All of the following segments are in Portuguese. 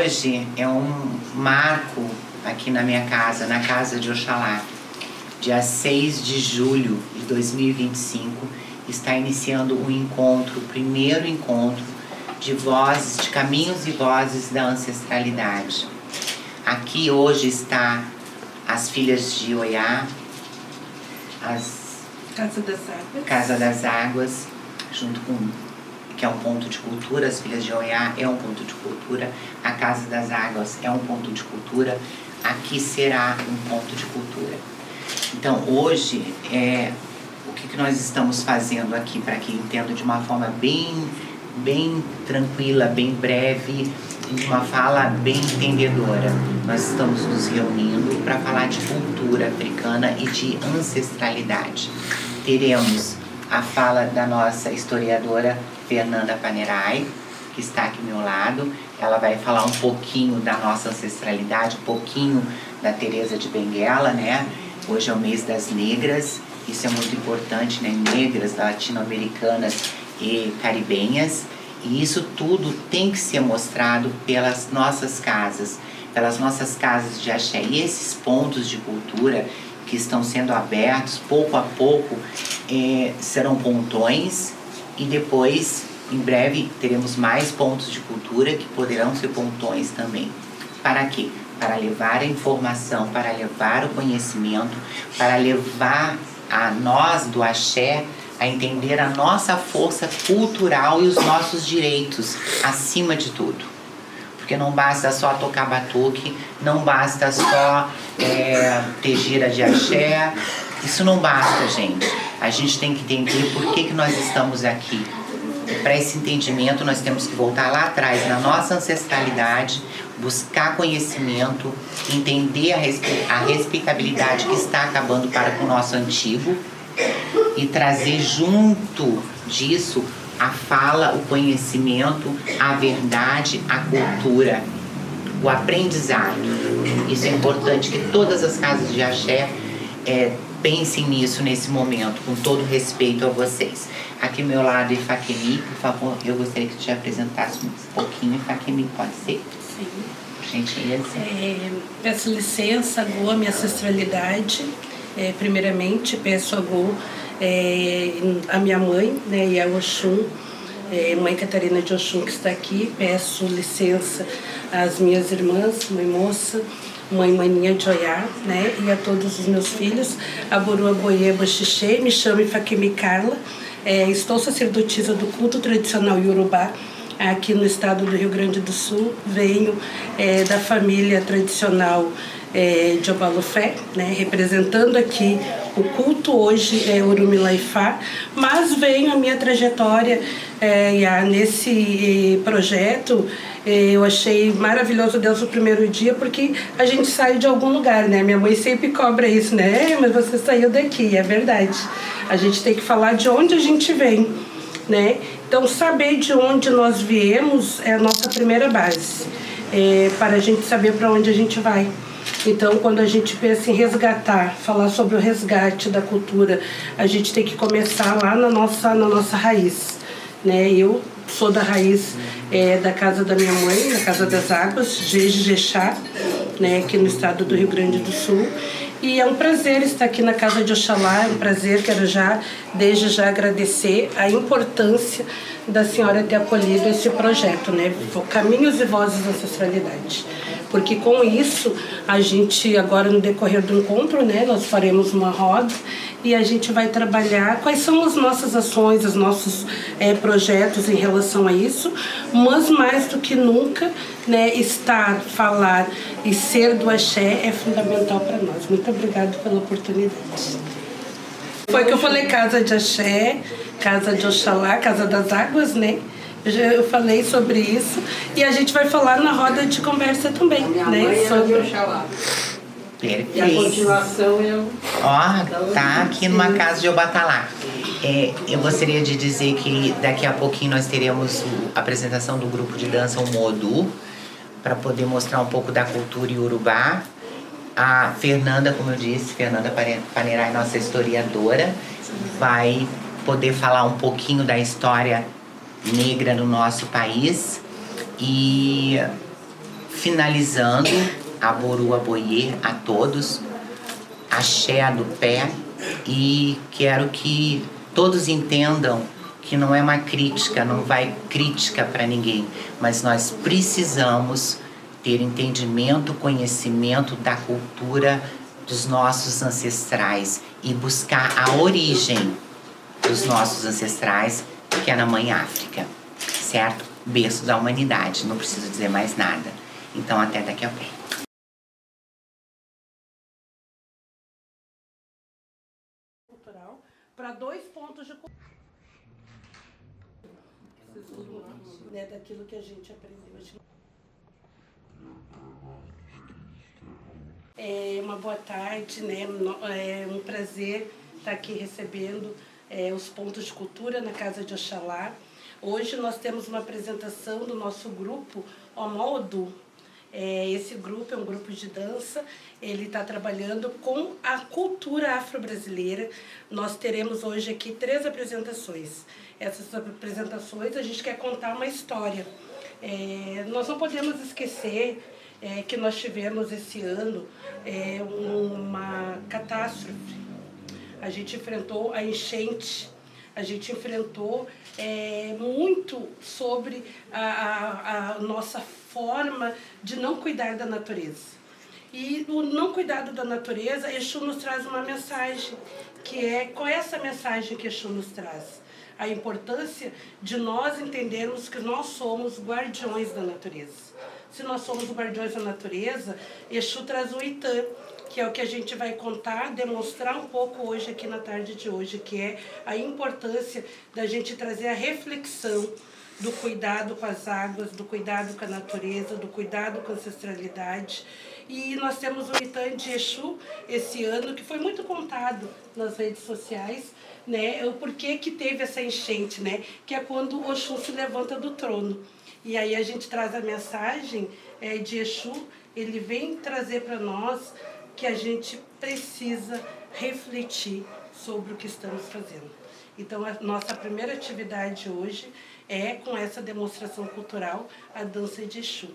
hoje é um marco aqui na minha casa, na casa de Oxalá. Dia 6 de julho de 2025 está iniciando o encontro, o primeiro encontro de vozes, de caminhos e vozes da ancestralidade. Aqui hoje está as filhas de Oiá, Casa das Águas, junto com, que é um ponto de cultura. As filhas de Oiá é um ponto de cultura, a Casa das Águas é um ponto de cultura, aqui será um ponto de cultura. Então hoje, o que nós estamos fazendo aqui, para que entenda de uma forma bem tranquila, bem breve, de uma fala bem entendedora. Nós estamos nos reunindo para falar de cultura africana e de ancestralidade. Teremos a fala da nossa historiadora Fernanda Panerai, que está aqui ao meu lado. Ela vai falar um pouquinho da nossa ancestralidade, um pouquinho da Teresa de Benguela, né? Hoje é o mês das negras, isso é muito importante, né? Negras, latino-americanas e caribenhas. E isso tudo tem que ser mostrado pelas nossas casas de axé. E esses pontos de cultura que estão sendo abertos, pouco a pouco, serão pontões, e depois, em breve, teremos mais pontos de cultura que poderão ser pontões também. Para quê? Para levar a informação, para levar o conhecimento, para levar a nós do axé a entender a nossa força cultural e os nossos direitos, acima de tudo. Porque não basta só tocar batuque, não basta só ter gira de axé, isso não basta, gente. A gente tem que entender por que nós estamos aqui. E para esse entendimento, nós temos que voltar lá atrás, na nossa ancestralidade, buscar conhecimento, entender a respeitabilidade que está acabando para com o nosso antigo, e trazer junto disso a fala, o conhecimento, a verdade, a cultura, o aprendizado. Isso é importante que todas as casas de axé pensem nisso nesse momento, com todo respeito a vocês. Aqui ao meu lado, Ifakemi, por favor, eu gostaria que te apresentasse um pouquinho. Ifakemi, pode ser? Sim. Por gentileza. Peço licença, Agô, a minha ancestralidade. Primeiramente, peço a Agô, a minha mãe, né, e a Oxum, mãe Catarina de Oxum, que está aqui. Peço licença às minhas irmãs, mãe Moça, mãe Maninha de Oiá, né, e a todos os meus filhos. Aboru Aboie Boxixê, me chamo Ifakemi Carla, estou sacerdotisa do culto tradicional Yorubá, aqui no estado do Rio Grande do Sul. Venho da família tradicional de Obalufé, né, representando aqui o culto hoje Urumilaifá, mas venho a minha trajetória nesse projeto. Eu achei maravilhoso Deus o primeiro dia, porque a gente sai de algum lugar, né? Minha mãe sempre cobra isso, né? Mas você saiu daqui, é verdade. A gente tem que falar de onde a gente vem, né? Então, saber de onde nós viemos é a nossa primeira base, para a gente saber para onde a gente vai. Então, quando a gente pensa em resgatar, falar sobre o resgate da cultura, a gente tem que começar lá na nossa raiz, né? Eu sou da raiz da casa da minha mãe, na Casa das Águas, Jejexá, né, aqui no estado do Rio Grande do Sul. E é um prazer estar aqui na Casa de Oxalá, é um prazer, quero desde já agradecer a importância da senhora ter acolhido esse projeto, né? Caminhos e Vozes da Ancestralidade. Porque com isso, a gente agora no decorrer do encontro, né, nós faremos uma roda e a gente vai trabalhar quais são as nossas ações, os nossos projetos em relação a isso, mas mais do que nunca, né, estar, falar e ser do axé é fundamental para nós. Muito obrigada pela oportunidade. Foi que eu falei Casa de Axé, Casa de Oxalá, Casa das Águas, né? Eu falei sobre isso e a gente vai falar na roda de conversa também, né? Sobre Oxalá. Perfeito. E a continuação eu... Tá aqui numa casa de Obatalá. Eu gostaria de dizer que daqui a pouquinho nós teremos a apresentação do grupo de dança o Modu, para poder mostrar um pouco da cultura iorubá. A Fernanda, como eu disse, Fernanda Panerai, nossa historiadora, vai poder falar um pouquinho da história negra no nosso país. E finalizando, aboru aboie a todos, axé do pé, e quero que todos entendam que não é uma crítica, não vai crítica para ninguém, mas nós precisamos ter entendimento, conhecimento da cultura dos nossos ancestrais e buscar a origem dos nossos ancestrais, que é na Mãe África, certo? Berço da humanidade, não preciso dizer mais nada. Então, até daqui a pouco. Para 2 pontos de né, daquilo que a gente aprendeu. Uma boa tarde, né? É um prazer estar aqui recebendo os pontos de cultura na Casa de Oxalá. Hoje nós temos uma apresentação do nosso grupo Omodu. Esse grupo é um grupo de dança, ele está trabalhando com a cultura afro-brasileira. Nós teremos hoje aqui 3 apresentações. Essas apresentações a gente quer contar uma história. Nós não podemos esquecer que nós tivemos esse ano uma catástrofe. A gente enfrentou a enchente, a gente enfrentou muito sobre a nossa forma de não cuidar da natureza. E o não cuidado da natureza, Exu nos traz uma mensagem, qual é essa mensagem que Exu nos traz? A importância de nós entendermos que nós somos guardiões da natureza. Se nós somos guardiões da natureza, Exu traz o Itã, que é o que a gente vai contar, demonstrar um pouco hoje aqui na tarde de hoje, que é a importância da gente trazer a reflexão do cuidado com as águas, do cuidado com a natureza, do cuidado com a ancestralidade. E nós temos o Itã de Exu esse ano, que foi muito contado nas redes sociais, né, o porquê que teve essa enchente, né, que é quando o Exu se levanta do trono. E aí a gente traz a mensagem de Exu, ele vem trazer para nós que a gente precisa refletir sobre o que estamos fazendo. Então, a nossa primeira atividade hoje é com essa demonstração cultural, a dança de Exu.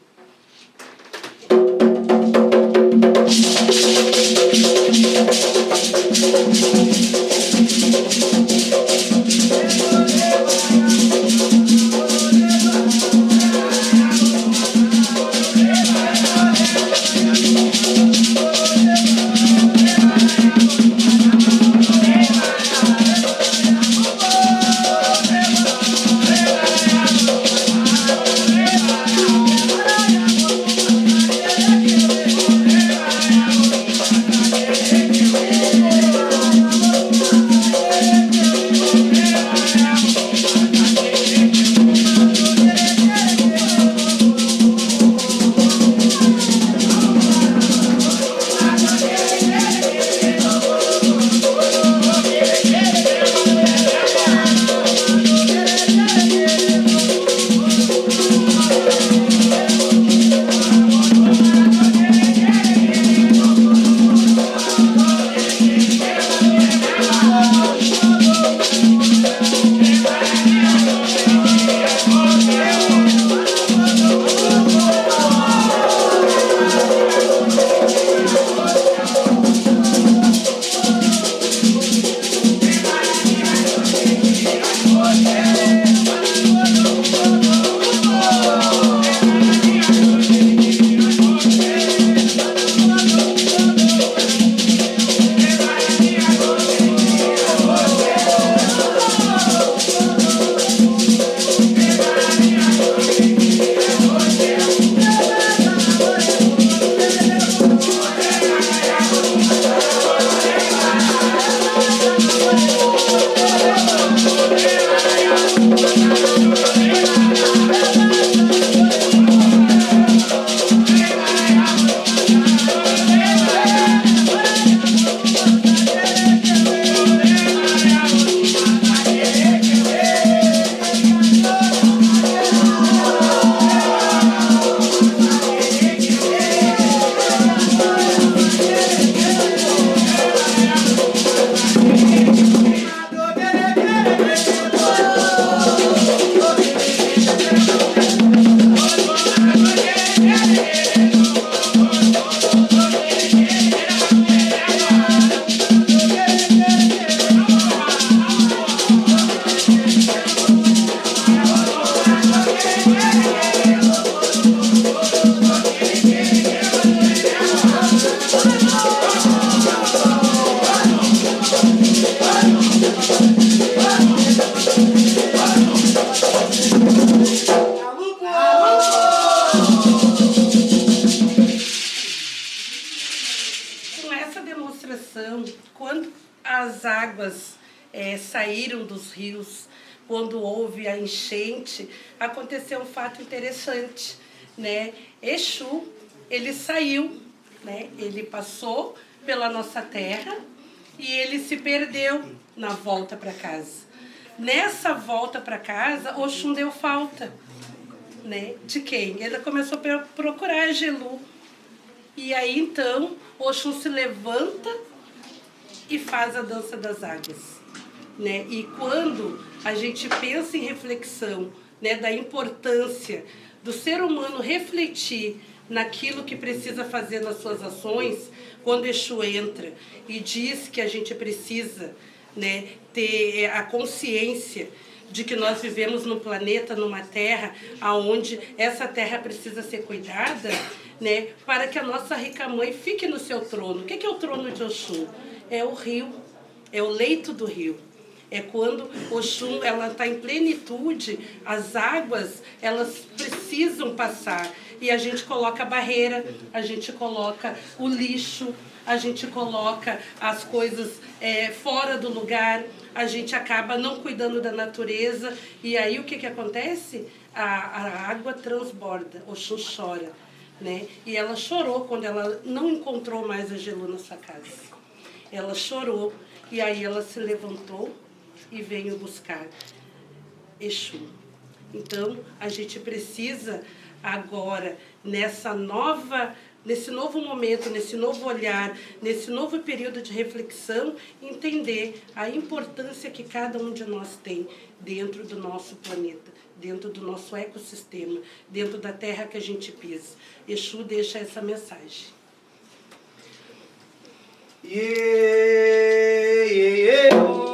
saíram dos rios, quando houve a enchente, aconteceu um fato interessante, né? Exu, ele saiu, né? Ele passou pela nossa terra e ele se perdeu na volta para casa. Nessa volta para casa, Oxum deu falta, né? De quem? Ele começou a procurar a Gelu. E aí, então, Oxum se levanta e faz a dança das águas, né? E quando a gente pensa em reflexão, né, da importância do ser humano refletir naquilo que precisa fazer nas suas ações, quando Exu entra e diz que a gente precisa, né, ter a consciência de que nós vivemos num planeta, numa terra, aonde essa terra precisa ser cuidada, né, para que a nossa rica mãe fique no seu trono. O que é o trono de Oxum? É o rio, é o leito do rio. É quando Oxum ela está em plenitude, as águas elas precisam passar. E a gente coloca a barreira, a gente coloca o lixo, a gente coloca as coisas fora do lugar, a gente acaba não cuidando da natureza. E aí o que acontece? A água transborda, Oxum chora, né? E ela chorou quando ela não encontrou mais a Gelu na sua casa. Ela chorou e aí ela se levantou e veio buscar Exu. Então, a gente precisa agora, nesse novo momento, nesse novo olhar, nesse novo período de reflexão, entender a importância que cada um de nós tem dentro do nosso planeta, dentro do nosso ecossistema, dentro da terra que a gente pisa. Exu deixa essa mensagem. Yeah, yeah, yeah. Yeah.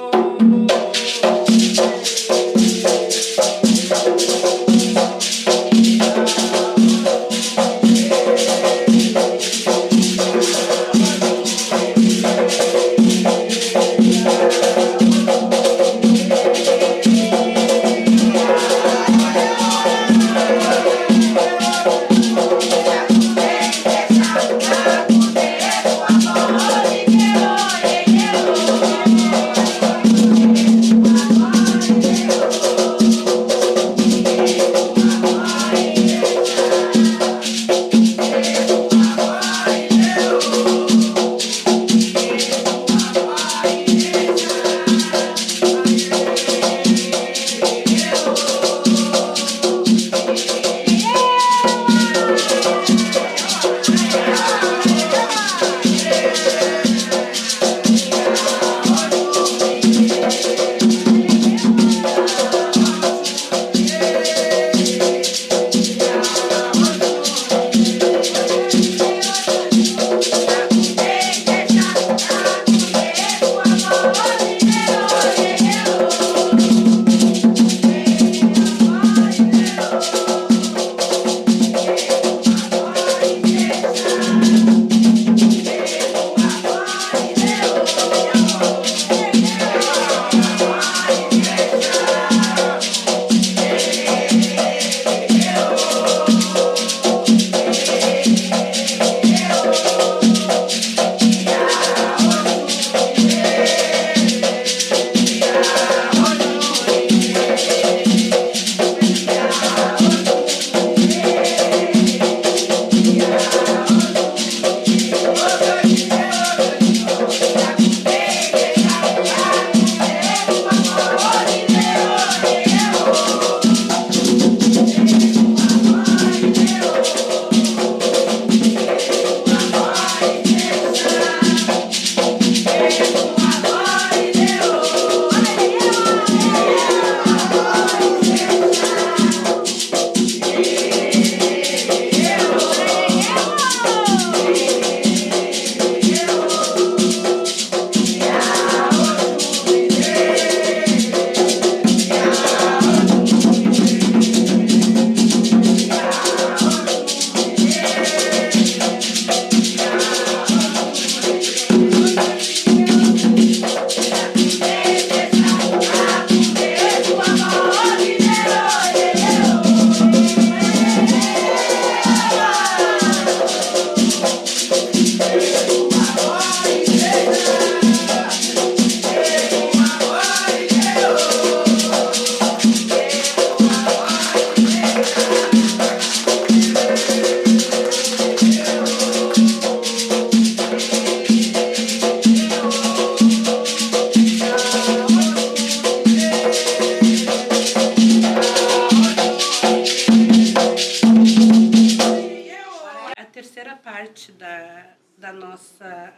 a nossa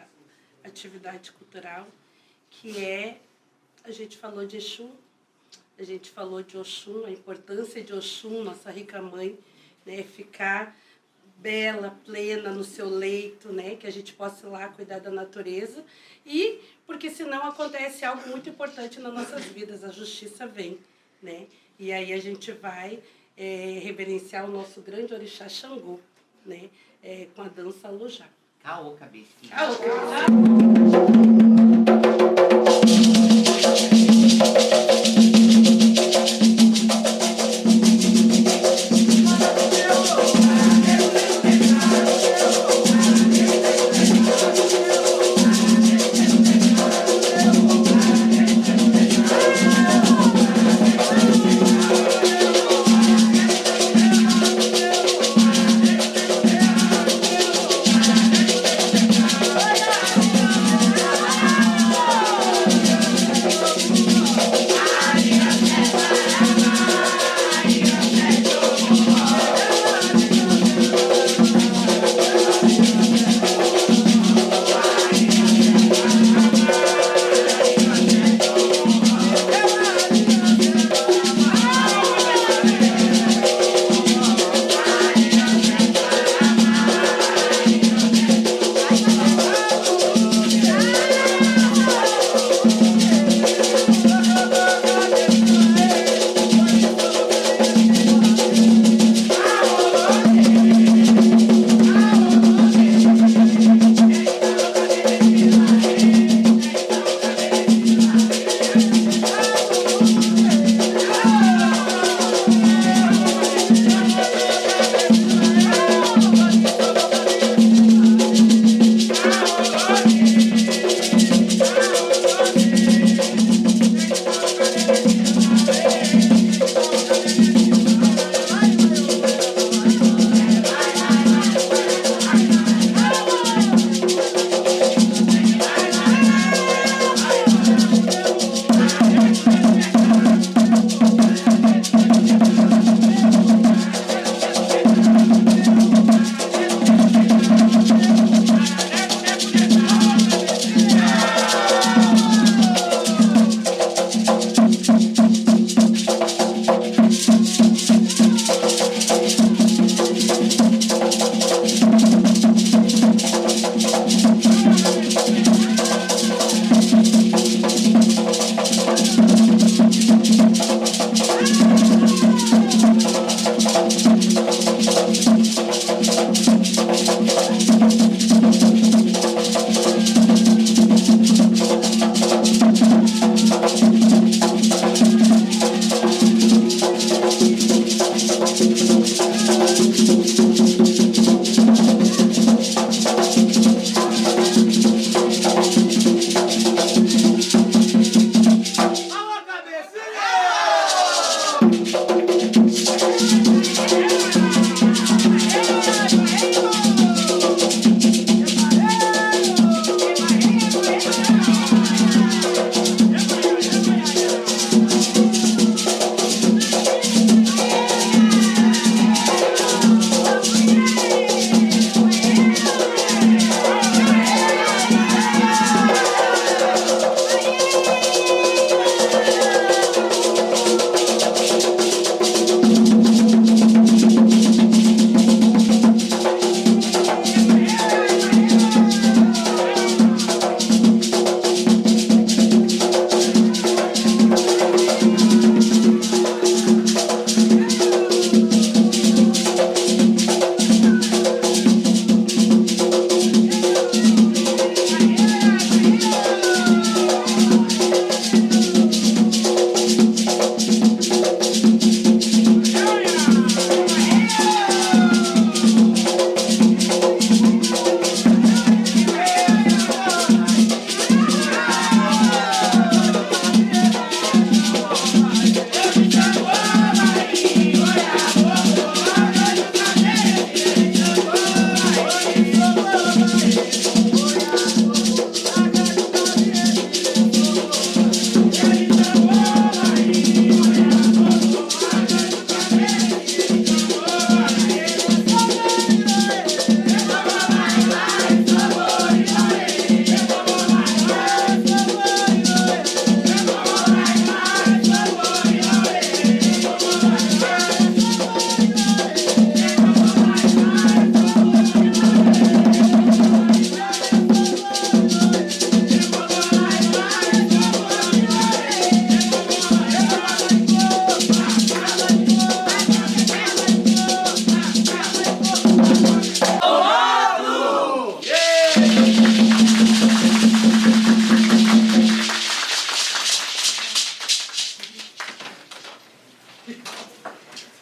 atividade cultural, que é, a gente falou de Exu, a gente falou de Oxum, a importância de Oxum, nossa rica mãe, né, ficar bela, plena no seu leito, né, que a gente possa ir lá cuidar da natureza, e porque senão acontece algo muito importante nas nossas vidas, a justiça vem, né, e aí a gente vai reverenciar o nosso grande orixá Xangô, né, com a dança Alojá. Caô, cabecinha. Caô, cabecinha.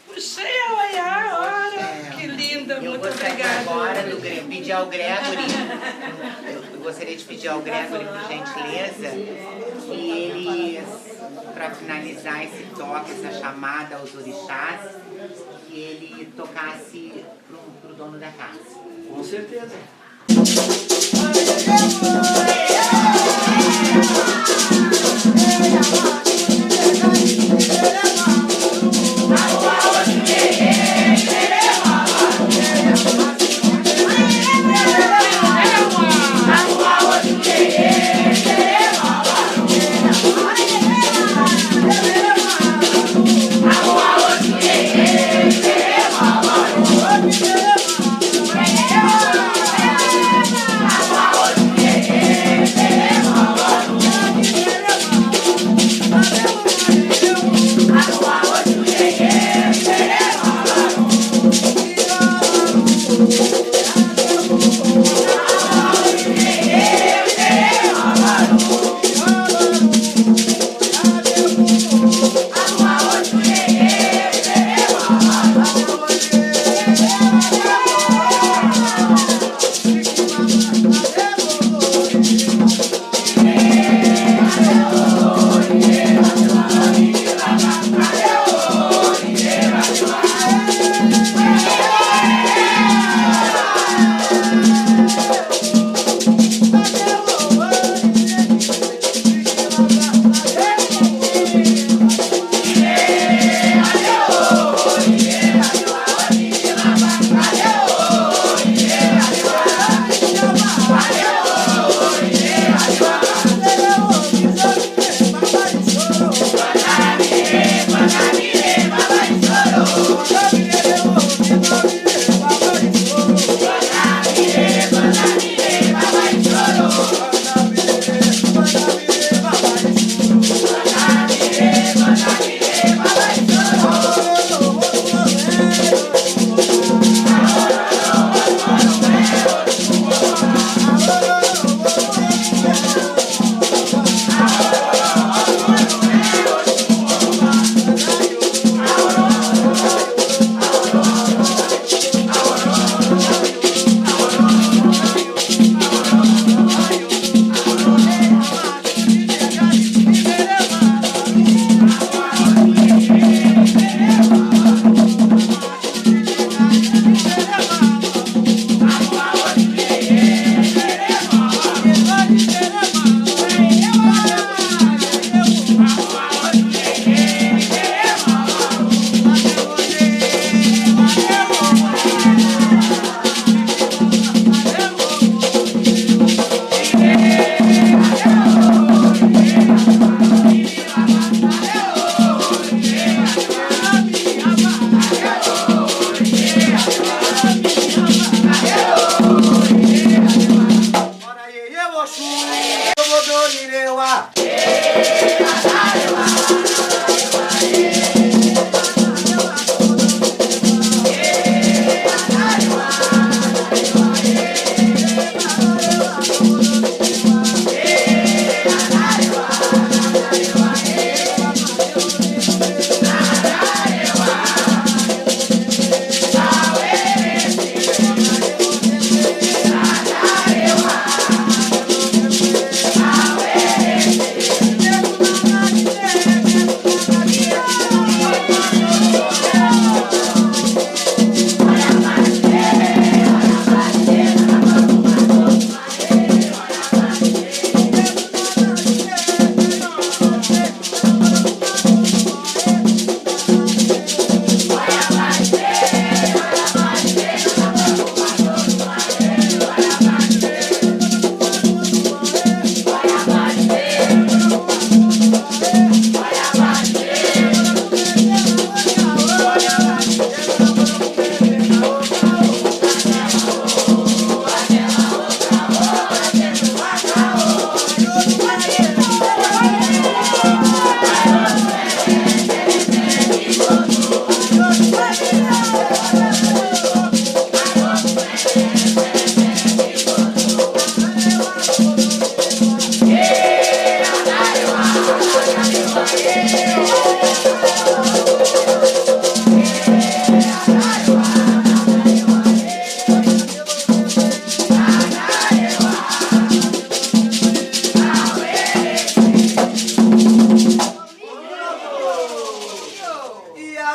Puxei a olhar, olha. Que linda, Eu muito gostaria obrigada. agora de pedir ao Gregory, eu gostaria de pedir ao Gregory, por gentileza, que ele, para finalizar esse toque, essa chamada aos orixás, que ele tocasse pro dono da casa. Com certeza.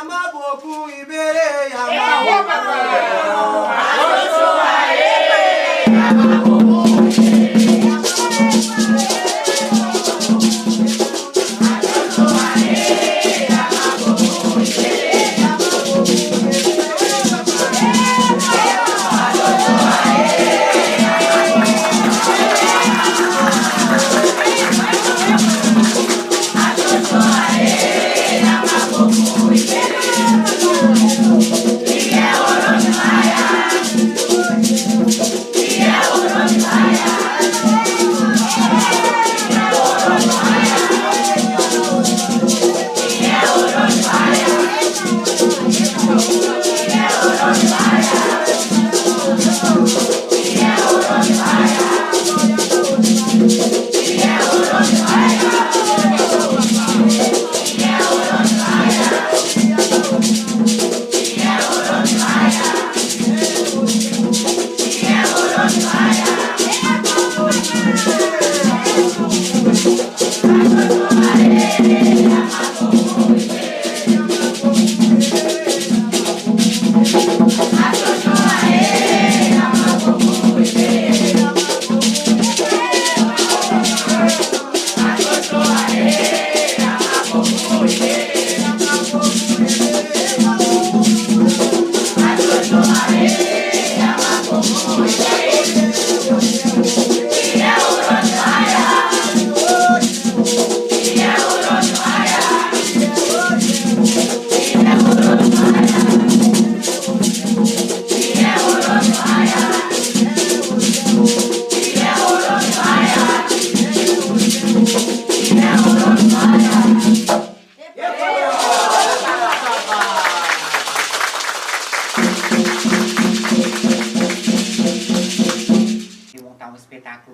Yamaboku Ibere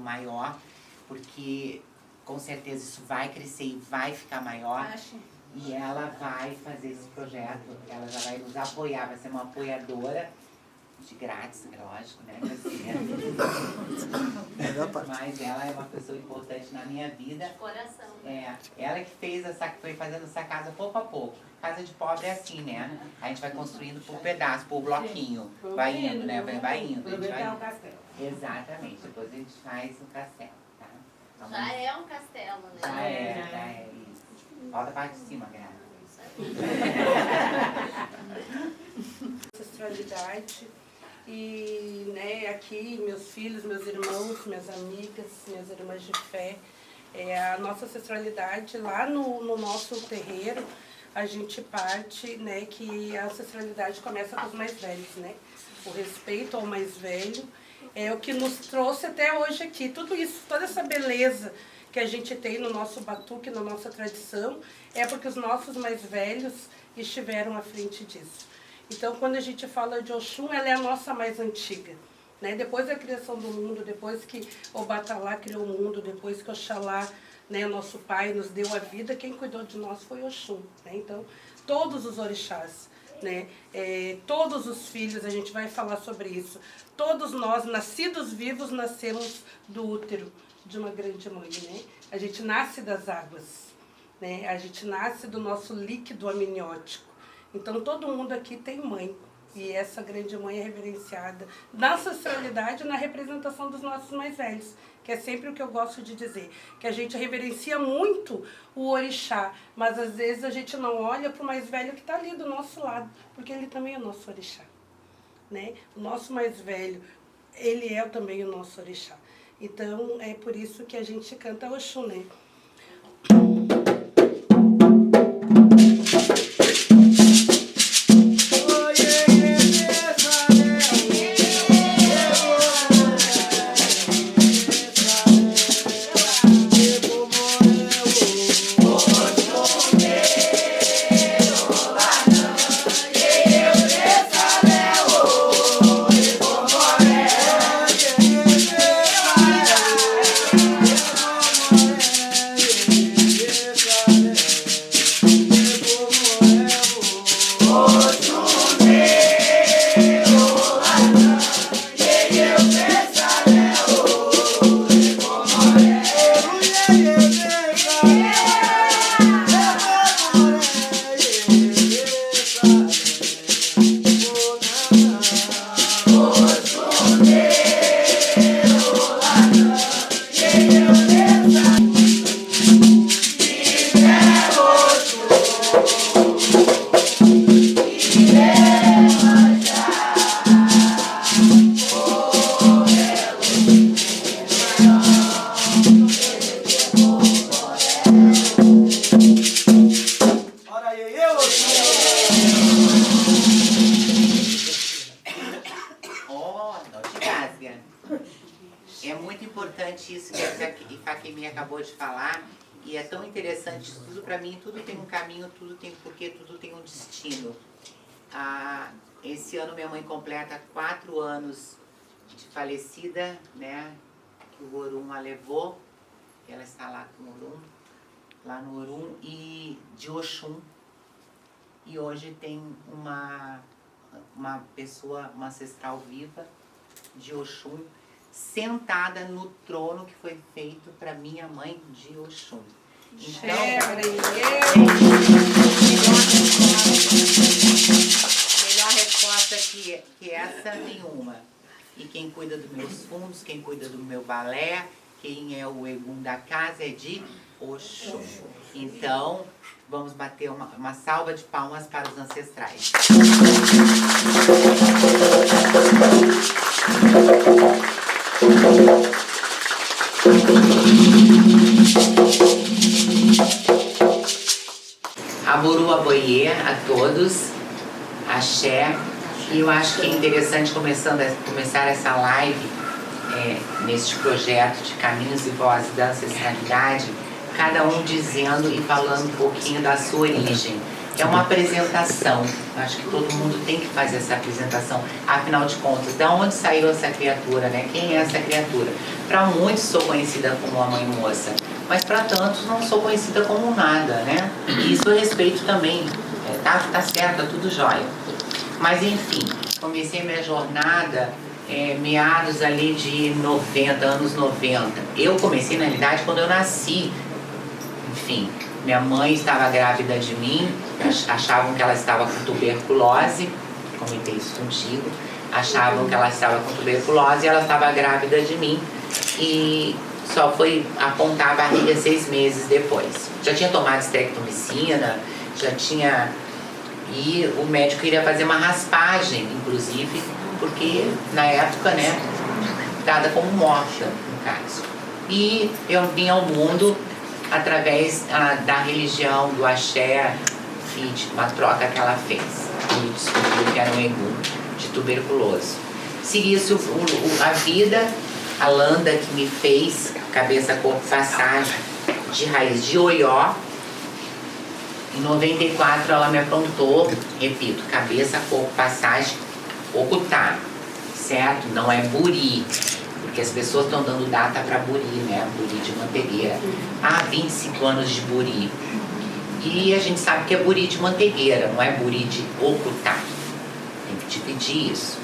maior, porque com certeza isso vai crescer e vai ficar maior. E ela vai fazer esse projeto, ela já vai nos apoiar, vai ser uma apoiadora de grátis, lógico, né? Mas ela é uma pessoa importante na minha vida. De coração. Ela que fez foi fazendo essa casa pouco a pouco. Casa de pobre é assim, né? A gente vai construindo por pedaço, por bloquinho. Vai indo, né? Vai indo. O castelo. Exatamente, depois a gente faz o castelo, tá? Então, já é um castelo, né? Já é isso. Falta a parte de cima, Graça. Ancestralidade. E né, aqui, meus filhos, meus irmãos, minhas amigas, minhas irmãs de fé, a nossa ancestralidade, lá no nosso terreiro, a gente parte, né, que a ancestralidade começa com os mais velhos, né? O respeito ao mais velho é o que nos trouxe até hoje aqui. Tudo isso, toda essa beleza que a gente tem no nosso batuque, na nossa tradição, é porque os nossos mais velhos estiveram à frente disso. Então, quando a gente fala de Oxum, ela é a nossa mais antiga. Né? Depois da criação do mundo, depois que Obatalá criou o mundo, depois que Oxalá, né, nosso pai, nos deu a vida, quem cuidou de nós foi Oxum. Né? Então, todos os orixás, né? Todos os filhos, a gente vai falar sobre isso. Todos nós, nascidos vivos, nascemos do útero de uma grande mãe. Né? A gente nasce das águas, né? A gente nasce do nosso líquido amniótico. Então, todo mundo aqui tem mãe. E essa grande mãe é reverenciada na ancestralidade e na representação dos nossos mais velhos. Que é sempre o que eu gosto de dizer. Que a gente reverencia muito o orixá, mas às vezes a gente não olha para o mais velho que está ali do nosso lado. Porque ele também é o nosso orixá. Né? O nosso mais velho, ele é também o nosso orixá. Então, é por isso que a gente canta Oxum, né? Yeah. interessante isso que a Ifakemi acabou de falar, e é tão interessante, tudo para mim, tudo tem um caminho, tudo tem um porquê, tudo tem um destino. Esse ano minha mãe completa 4 anos de falecida, né, que o Orum a levou, ela está lá com o Orum, lá no Orum, e de Oxum, e hoje tem uma pessoa, uma ancestral viva de Oxum, sentada no trono que foi feito para minha mãe de Oxum. Então, melhor resposta que essa, nenhuma. E quem cuida dos meus fundos, quem cuida do meu balé, quem é o Egum da casa é de Oxum. Então, vamos bater uma salva de palmas para os ancestrais. Aboru aboiê a todos, axé. E eu acho que é interessante começar essa live neste projeto de Caminhos e Vozes da Ancestralidade, cada um dizendo e falando um pouquinho da sua origem. É uma apresentação, eu acho que todo mundo tem que fazer essa apresentação. Afinal de contas, de onde saiu essa criatura, né? Quem é essa criatura? Para muitos sou conhecida como a Mãe Moça, mas para tantos não sou conhecida como nada, né? E isso eu respeito também, tá certo, tá tudo jóia. Mas enfim, comecei minha jornada meados ali de 90, anos 90. Eu comecei na realidade quando eu nasci. Enfim, minha mãe estava grávida de mim, achavam que ela estava com tuberculose, comentei isso contigo, achavam que ela estava com tuberculose e ela estava grávida de mim e só foi apontar a barriga 6 meses depois. Já tinha tomado streptomicina, já tinha... E o médico queria fazer uma raspagem, inclusive, porque na época, né, dada como morta, no caso. E eu vim ao mundo através da religião, do axé, e de uma troca que ela fez. E descobriu que era um egum de tuberculose. Segui a vida, a landa que me fez, cabeça, corpo, passagem, de raiz de Oió. Em 94 ela me aprontou, repito, cabeça, corpo, passagem, Ocutá, certo? Não é Buri, porque as pessoas estão dando data para Buri, né? Buri de Mantegueira. Há 25 anos de Buri. E a gente sabe que é Buri de Mantegueira, não é Buri de Ocutá. Tem que dividir isso.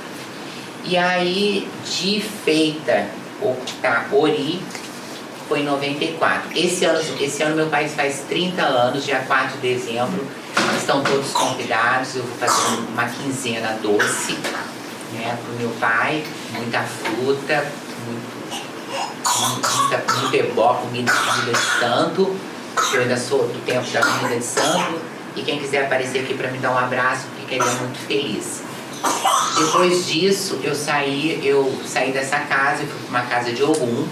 E aí, de feita Ocutá Ori, foi em 94. Esse ano meu pai faz 30 anos, dia 4 de dezembro. Estão todos convidados. Eu vou fazer uma quinzena doce, né, pro meu pai. Muita fruta, muito ebó, comida de santo. Eu ainda sou do tempo da comida de santo. E quem quiser aparecer aqui para me dar um abraço, ficaria muito feliz. Depois disso, eu saí dessa casa, eu fui para uma casa de Ogum.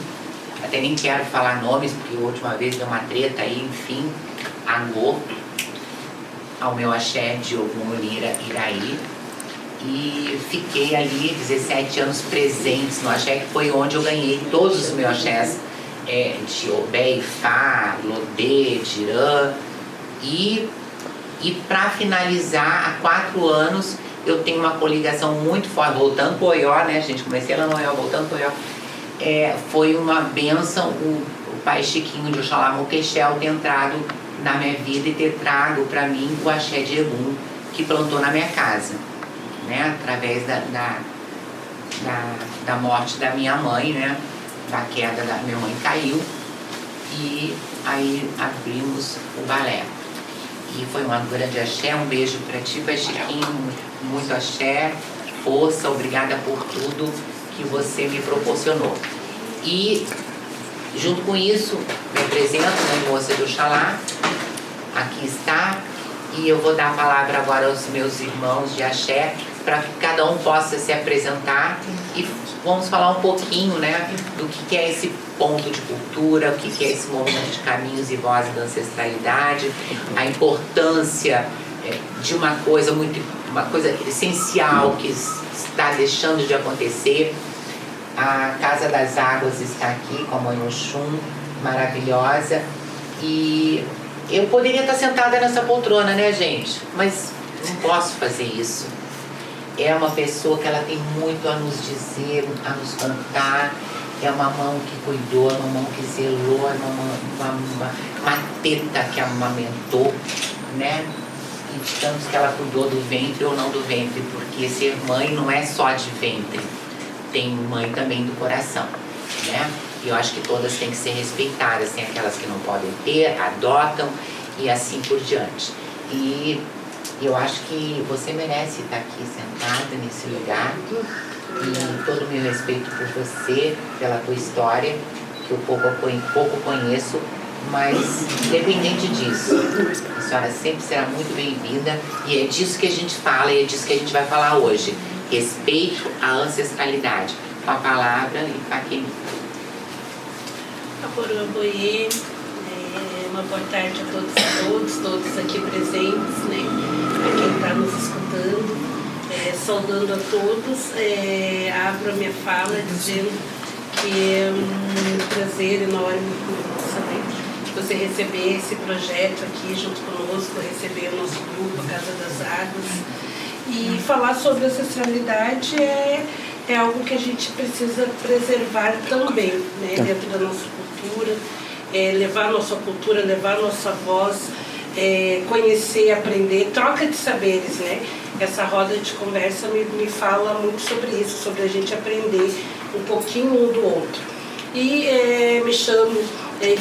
Até nem quero falar nomes, porque a última vez deu uma treta aí, enfim, Agô, ao meu axé de Ogum Iraí. E fiquei ali 17 anos presentes no axé, que foi onde eu ganhei todos os meus axés, de Obé, Ifá, Lodê, Dirã. E para finalizar, há 4 anos, eu tenho uma coligação muito forte, voltando para o Oió, né, gente? Comecei lá no Oió, voltando para o Oió. Foi uma bênção o pai Chiquinho de Oxalá Moquexel ter entrado na minha vida e ter trago para mim o axé de Egum que plantou na minha casa, né? Através da morte da minha mãe, né? Da queda da minha mãe caiu e aí abrimos o balé. E foi uma grande axé, um beijo para ti, pai Chiquinho, muito axé, força, obrigada por tudo que você me proporcionou. E junto com isso, me apresento, né, moça de Oxalá, aqui está, e eu vou dar a palavra agora aos meus irmãos de axé, para que cada um possa se apresentar e vamos falar um pouquinho, né, do que é esse ponto de cultura, o que é esse movimento de caminhos e vozes da ancestralidade, a importância de uma coisa essencial que está deixando de acontecer, A Casa das Águas está aqui com a Mãe Oxum, maravilhosa. E eu poderia estar sentada nessa poltrona, né, gente? Mas não posso fazer isso. É uma pessoa que ela tem muito a nos dizer, a nos contar. É uma mão que cuidou, é uma mão que zelou, é uma teta que amamentou, né? E de tantos que ela cuidou do ventre ou não do ventre, porque ser mãe não é só de ventre, tem mãe também do coração, né? E eu acho que todas têm que ser respeitadas, tem aquelas que não podem ter, adotam e assim por diante. E eu acho que você merece estar aqui sentada nesse lugar. E todo o meu respeito por você, pela tua história, que eu pouco conheço, mas independente disso, a senhora sempre será muito bem-vinda e é disso que a gente fala e é disso que a gente vai falar hoje. Respeito à ancestralidade. Com a palavra e Faquemi. Aporua-boê, uma boa tarde a todos aqui presentes, né? A quem está nos escutando. Saudando a todos, abro a minha fala dizendo que é um prazer enorme saber você receber esse projeto aqui junto conosco, receber o nosso grupo, a Casa das Águas. E falar sobre ancestralidade é algo que a gente precisa preservar também, né, dentro da nossa cultura, levar a nossa cultura, levar a nossa voz, conhecer, aprender, troca de saberes, né? Essa roda de conversa me fala muito sobre isso, sobre a gente aprender um pouquinho um do outro. E me chamo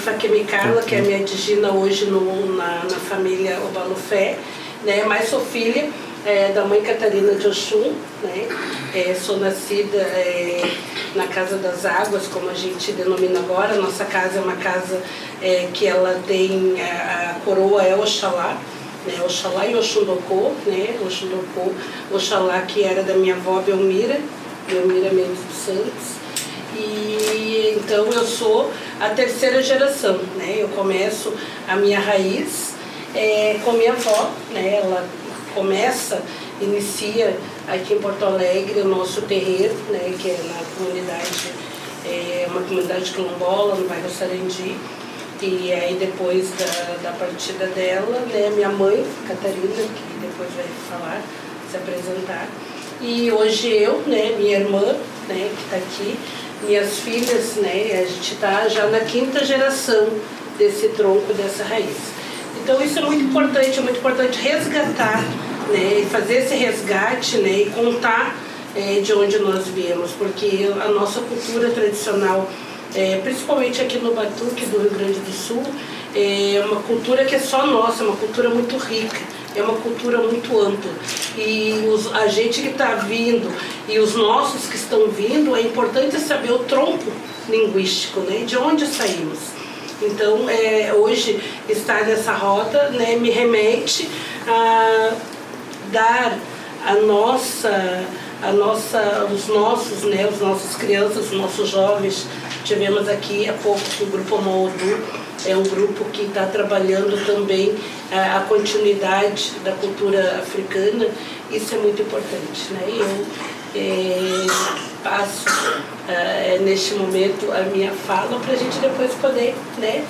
Faquemi Carla, que é a minha digina hoje na família Obalufé, né? Mas sou filha da mãe Catarina de Oxum, né? Sou nascida na Casa das Águas, como a gente denomina agora. Nossa casa é uma casa que ela tem, a coroa é Oxalá, né? Oxalá e Oxundocô, né? Oxalá, que era da minha avó Belmira Mendes dos Santos. E então eu sou a terceira geração, né? Eu começo a minha raiz com minha avó, né? Ela inicia aqui em Porto Alegre o nosso terreiro, né? Que é na comunidade, uma comunidade quilombola, no bairro Sarandi. E aí depois da partida dela, né, minha mãe, Catarina, que depois vai falar, se apresentar. E hoje eu, né, minha irmã, né, que está aqui, minhas filhas, né, a gente está já na 5ª geração desse tronco, dessa raiz. Então isso é muito importante resgatar, né, fazer esse resgate, né, e contar de onde nós viemos, porque a nossa cultura tradicional, principalmente aqui no Batuque do Rio Grande do Sul, é uma cultura que é só nossa, é uma cultura muito rica, é uma cultura muito ampla. E a gente que está vindo e os nossos que estão vindo, é importante saber o tronco linguístico, né, de onde saímos. Então, hoje, estar nessa roda, né, me remete a dar os nossos crianças, os nossos jovens. Tivemos aqui há pouco o Grupo Modu, é um grupo que está trabalhando também a continuidade da cultura africana. Isso é muito importante, né? Eu passo neste momento a minha fala para a gente depois poder, né,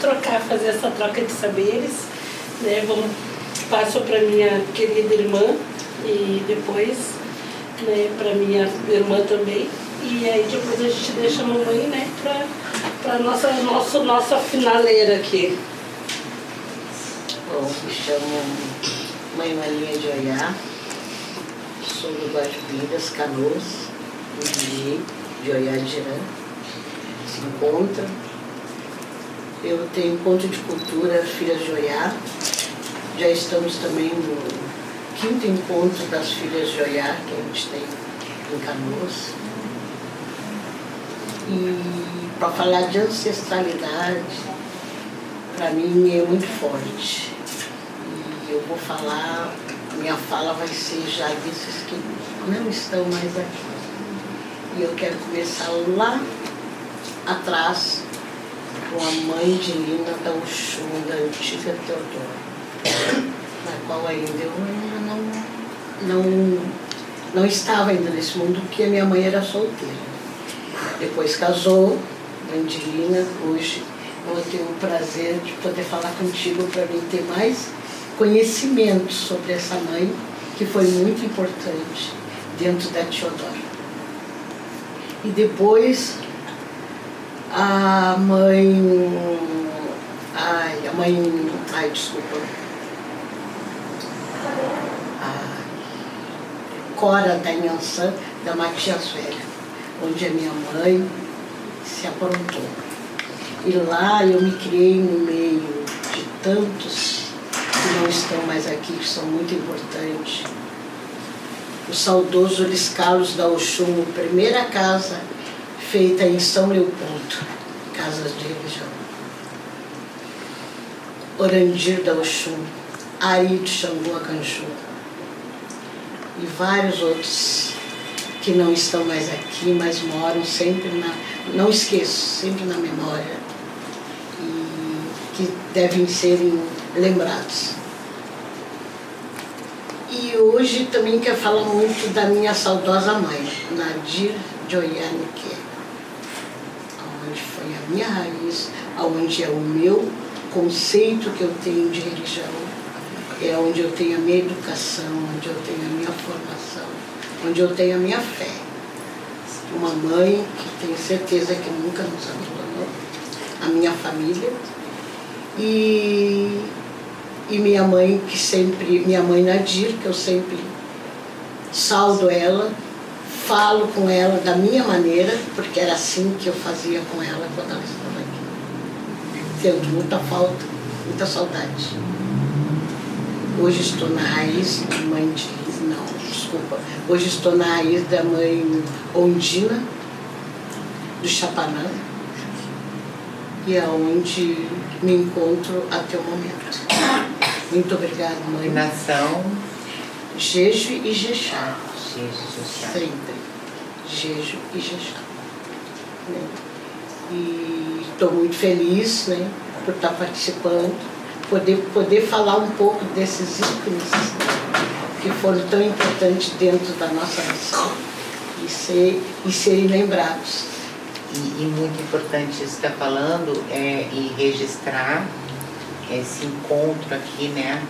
fazer essa troca de saberes, né? Passo para minha querida irmã e depois, né, para minha irmã também. E aí depois a gente deixa a mamãe, né, para nossa finaleira aqui. Bom, me chamo Mãe Maria de Oiá, sou do Guajubiras, Canoas, de Oiá de Jirã, se encontra. Eu tenho ponto de cultura Filhas de Oiá, já estamos também no 5º encontro das Filhas de Oiá, que a gente tem em Canoas. E para falar de ancestralidade, para mim é muito forte. E eu vou falar, minha fala vai ser já desses que não estão mais aqui. E eu quero começar lá atrás com a mãe de Nina da Oxum, da antiga Teodora, na qual ainda eu não estava ainda nesse mundo, porque a minha mãe era solteira. Depois casou, Angelina. Hoje eu tenho o prazer de poder falar contigo para mim ter mais conhecimento sobre essa mãe, que foi muito importante dentro da Teodora. E depois a mãe... desculpa. Cora da Inhansã, da Matias Velha, onde a minha mãe se aprontou. E lá eu me criei no meio de tantos que não estão mais aqui, que são muito importantes. O saudoso Luiz Carlos da Oxum, primeira casa feita em São Leopoldo, casas de religião. Orandir da Oxum, Ari de Xangô Acanchu, e vários outros que não estão mais aqui, mas moram sempre não esqueço, sempre na memória, e que devem serem lembrados. E hoje também quero falar muito da minha saudosa mãe, Nadir Joianique, onde foi a minha raiz, onde é o meu conceito que eu tenho de religião, é onde eu tenho a minha educação, onde eu tenho a minha formação, onde eu tenho a minha fé. Uma mãe que tenho certeza que nunca nos abandonou, a minha família, e minha mãe que sempre, minha mãe Nadir, que eu sempre saudo ela, falo com ela da minha maneira, porque era assim que eu fazia com ela quando ela estava aqui. Sinto muita falta, muita saudade. Hoje estou na raiz da mãe de... Não, desculpa. Hoje estou na raiz da mãe Ondina, do Chapanã, e é onde me encontro até o momento. Muito obrigada, mãe. Nação? Jeju e Jexá. Jeju e Jexá. Sempre. Jeju e Jexá. E estou muito feliz, né, por estar participando, poder falar um pouco desses ícones que foram tão importantes dentro da nossa nação e serem lembrados. E muito importante isso que está falando e registrar esse encontro aqui, né?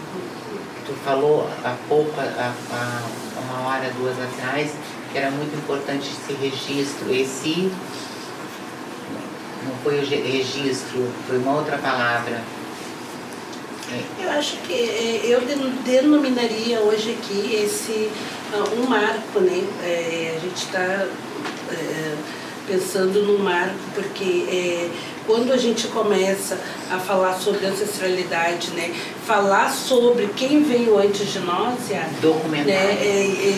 Tu falou há pouco, há uma hora, duas atrás, que era muito importante esse registro. Esse não foi o registro, foi uma outra palavra. Eu acho que eu denominaria hoje aqui esse um marco, né? A gente está pensando num marco, porque quando a gente começa a falar sobre ancestralidade, né, falar sobre quem veio antes de nós,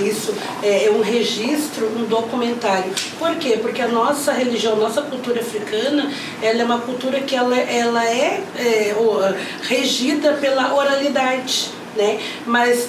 isso é um registro, um documentário. Por quê? Porque a nossa religião, nossa cultura africana, ela é uma cultura que ela é regida pela oralidade. Né? Mas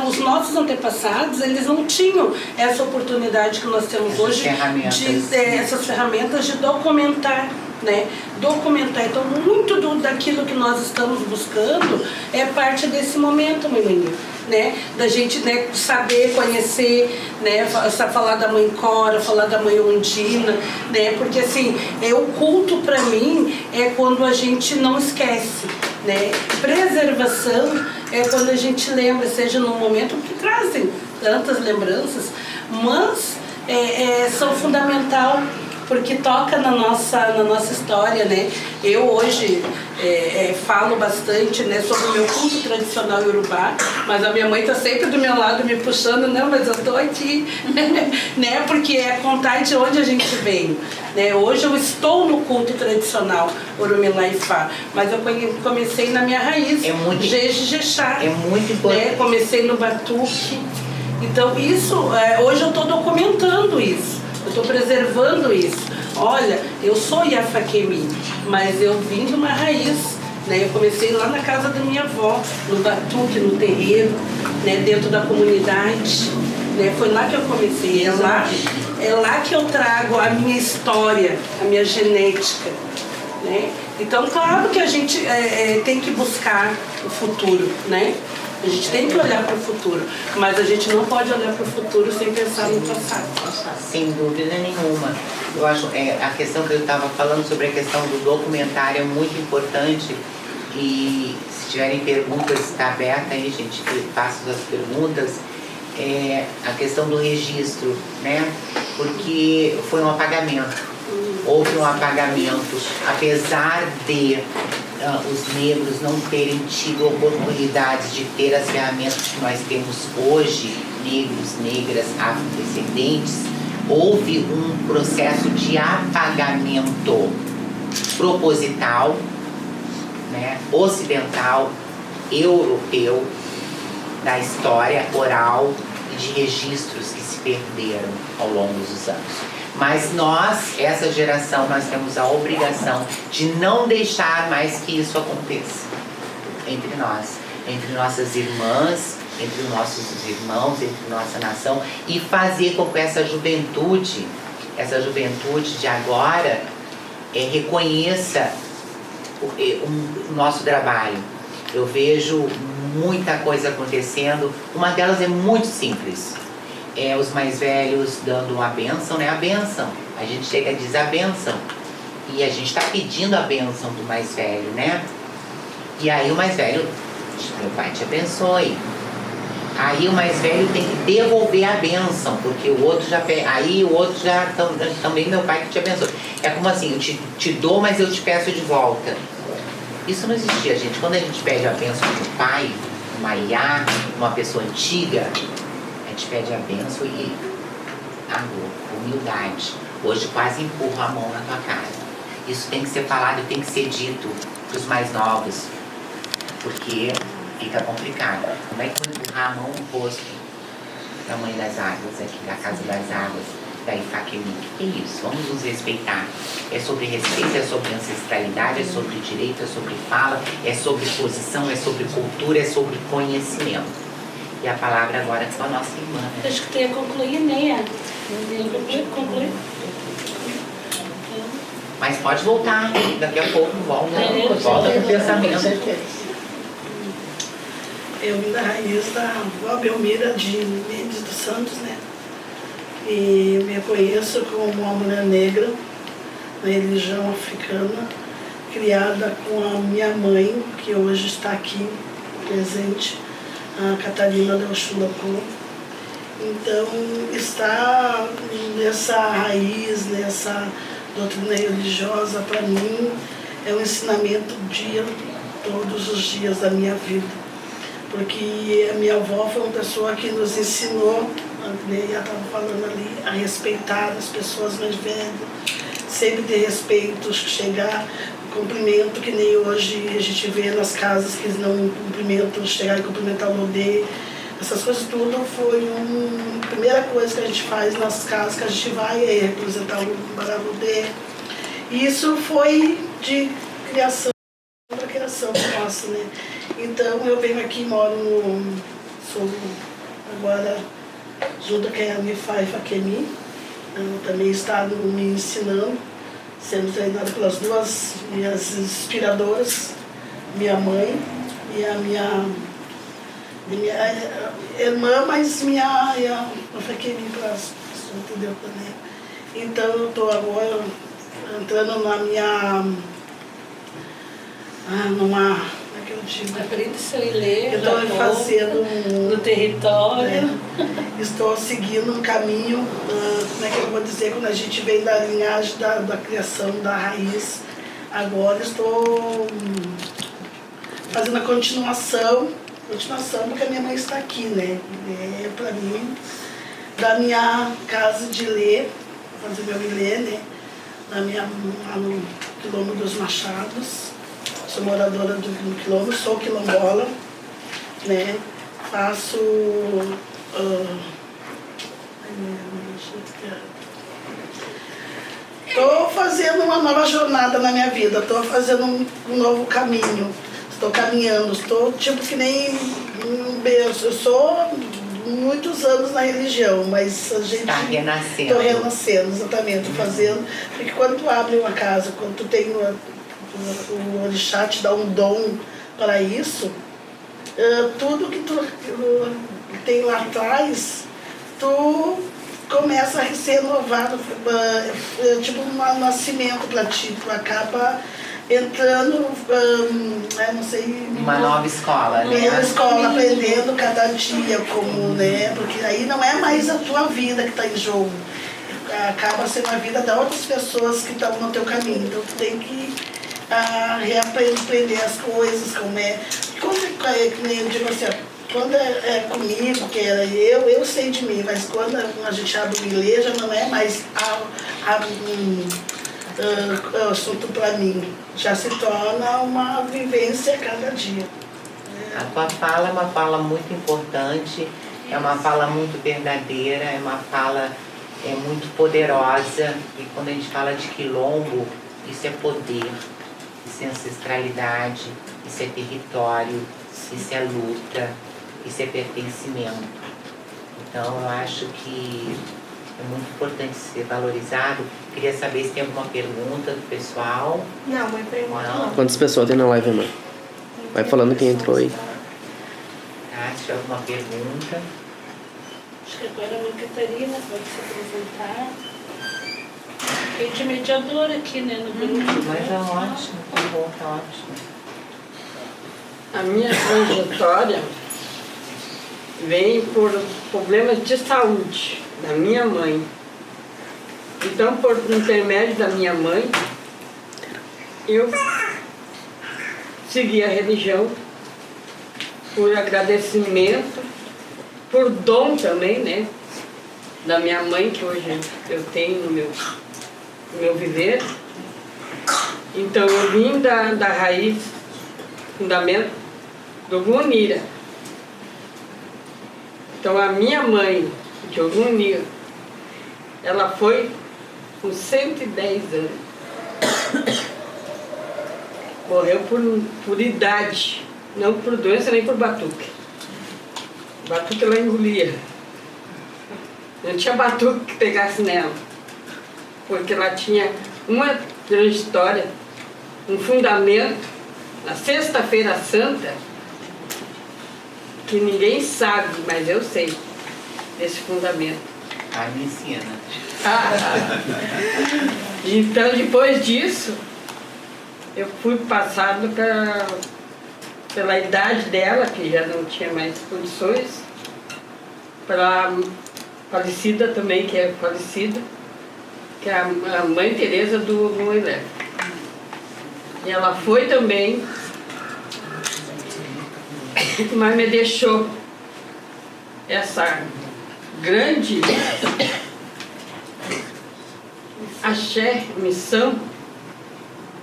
os nossos antepassados, eles não tinham essa oportunidade que nós temos hoje, essas ferramentas de documentar, né? Documentar. Então, muito daquilo que nós estamos buscando é parte desse momento, meu menino, né? Da gente, né, saber, conhecer, né? Falar da mãe Cora, falar da mãe Ondina, né? Porque assim, o culto para mim é quando a gente não esquece, né? Preservação é quando a gente lembra, seja num momento que trazem tantas lembranças, mas são fundamental, porque toca na nossa história, né? Eu hoje falo bastante, né, sobre o meu culto tradicional iorubá, mas a minha mãe está sempre do meu lado me puxando, não, mas eu estou aqui, né? Porque é contar de onde a gente veio. Né? Hoje eu estou no culto tradicional Orumilá Ifá, mas eu comecei na minha raiz, Jeju e Jexá. É muito importante. Né? Comecei no batuque. Então isso, hoje eu estou documentando isso. Eu estou preservando isso. Olha, eu sou Yafaquemi, mas eu vim de uma raiz, né? Eu comecei lá na casa da minha avó, no batuque, no terreiro, né? Dentro da comunidade, né? Foi lá que eu comecei. É lá que eu trago a minha história, a minha genética, né? Então, claro que a gente tem que buscar o futuro, né? A gente tem que olhar para o futuro, mas a gente não pode olhar para o futuro sem pensar no passado. Sem dúvida nenhuma. Eu acho a questão que eu estava falando sobre a questão do documentário é muito importante e se tiverem perguntas, está aberta aí, gente, que façam as perguntas. A questão do registro, né? Porque foi um apagamento. Houve um apagamento, apesar de os negros não terem tido oportunidade de ter as ferramentas que nós temos hoje, negros, negras, afrodescendentes, houve um processo de apagamento proposital, né, ocidental, europeu, da história oral e de registros que se perderam ao longo dos anos. Mas nós, essa geração, nós temos a obrigação de não deixar mais que isso aconteça entre nós, entre nossas irmãs, entre nossos irmãos, entre nossa nação, e fazer com que essa juventude de agora, reconheça o nosso trabalho. Eu vejo muita coisa acontecendo, uma delas é muito simples. Os mais velhos dando uma bênção, né? A bênção. A gente chega e diz a bênção. E a gente está pedindo a bênção do mais velho, né? E aí o mais velho, meu pai te abençoe. Aí o mais velho tem que devolver a bênção, porque o outro já pede. Aí o outro já também meu pai que te abençoe. É como assim, eu te dou, mas eu te peço de volta. Isso não existia, gente. Quando a gente pede a bênção do pai, uma iá, uma pessoa antiga, a gente pede a bênção e amor, humildade. Hoje quase empurra a mão na tua cara. Isso tem que ser falado, tem que ser dito para os mais novos, porque fica complicado. Como é que eu vou empurrar a mão no rosto da Mãe das Águas, aqui da Casa das Águas, da Ifáquemi? Que é isso? Vamos nos respeitar. É sobre respeito, é sobre ancestralidade, é sobre direito, é sobre fala, é sobre posição, é sobre cultura, é sobre conhecimento. E a palavra agora é com a nossa irmã, né? Acho que tem que concluir, né? Concluir. Mas pode voltar, daqui a pouco volta com o pensamento. Eu vim da raiz da avó Belmira de Mendes dos Santos, né? E me conheço como uma mulher negra na religião africana, criada com a minha mãe, que hoje está aqui presente, a Catarina Del Chulacô. Então, está nessa raiz, nessa doutrina religiosa, para mim, é um ensinamento dia, todos os dias da minha vida. Porque a minha avó foi uma pessoa que nos ensinou, a Andréia estava falando ali, a respeitar as pessoas mais velhas, sempre ter respeito, chegar, cumprimento, que nem hoje a gente vê nas casas que não cumprimentam, chegar e cumprimentar o Lodê. Essas coisas tudo foi a primeira coisa que a gente faz nas casas que a gente vai representar o Baraludê. E isso foi de criação para criação nossa, né? Então eu venho aqui, sou agora junto com a Mifá Ifáquemi, também está me ensinando, sendo treinada pelas duas minhas inspiradoras, minha mãe e a minha irmã, mas minha Ifáquemi para as pessoas, entendeu também. Então eu estou agora entrando na minha Aprende a ler, estou fazendo no território. Estou seguindo um caminho, como é que eu vou dizer, quando a gente vem da linhagem da criação, da raiz. Agora estou fazendo a continuação, porque a minha mãe está aqui, né? Para mim, da minha casa de ler, fazer meu ilê, né? Lá no Quilombo dos Machados. Sou moradora do quilombo, sou quilombola, né? Faço... Estou fazendo uma nova jornada na minha vida, estou fazendo um novo caminho, estou caminhando, estou tipo que nem... Eu sou muitos anos na religião, mas a gente... Está renascendo. Estou renascendo, exatamente, estou fazendo... Porque quando tu abre uma casa, quando tu tem o orixá te dá um dom para isso, tudo que tu tem lá atrás, tu começa a ser renovado, tipo um nascimento para ti, tu acaba entrando, não sei... Uma nova escola, né? Uma escola, aprendendo cada dia, como, né? Porque aí não é mais a tua vida que está em jogo. Acaba sendo a vida de outras pessoas que estão no teu caminho. Então tu tem que reaprender as coisas, como é. Que nem eu digo assim, quando é comigo, que era eu sei de mim, mas quando a gente abre uma igreja, não é mais assunto para mim. Já se torna uma vivência a cada dia. A tua fala é uma fala muito importante, é uma fala muito verdadeira, é uma fala muito poderosa. E quando a gente fala de quilombo, isso é poder, isso é ancestralidade, isso é território, isso é luta, isso é pertencimento. Então eu acho que é muito importante ser valorizado. Queria saber se tem alguma pergunta do pessoal. Não, mãe, pergunta não. Quantas pessoas tem na live, mãe? Vai falando quem entrou aí. Tá, se tiver alguma pergunta. Acho que agora a mãe Catarina pode se apresentar. Fiquei de mediadora aqui, né, no grupo. Mas é ótimo, tá bom, tá ótimo. A minha trajetória vem por problemas de saúde da minha mãe. Então, por intermédio da minha mãe, eu segui a religião por agradecimento, por dom também, né? Da minha mãe, que hoje eu tenho no meu viver. Então, eu vim da raiz, fundamento do Gunira. Então, a minha mãe, de Gunira, ela foi com 110 anos. Morreu por idade, não por doença nem por batuque. Batuque ela engolia. Não tinha batuque que pegasse nela, porque ela tinha uma trajetória, um fundamento, na Sexta-feira Santa, que ninguém sabe, mas eu sei desse fundamento. Me ensina. Então, depois disso, eu fui passado pela idade dela, que já não tinha mais condições, para falecida também, que é falecida, que é a Mãe Teresa do Moilé. E ela foi também, mas me deixou essa grande axé, missão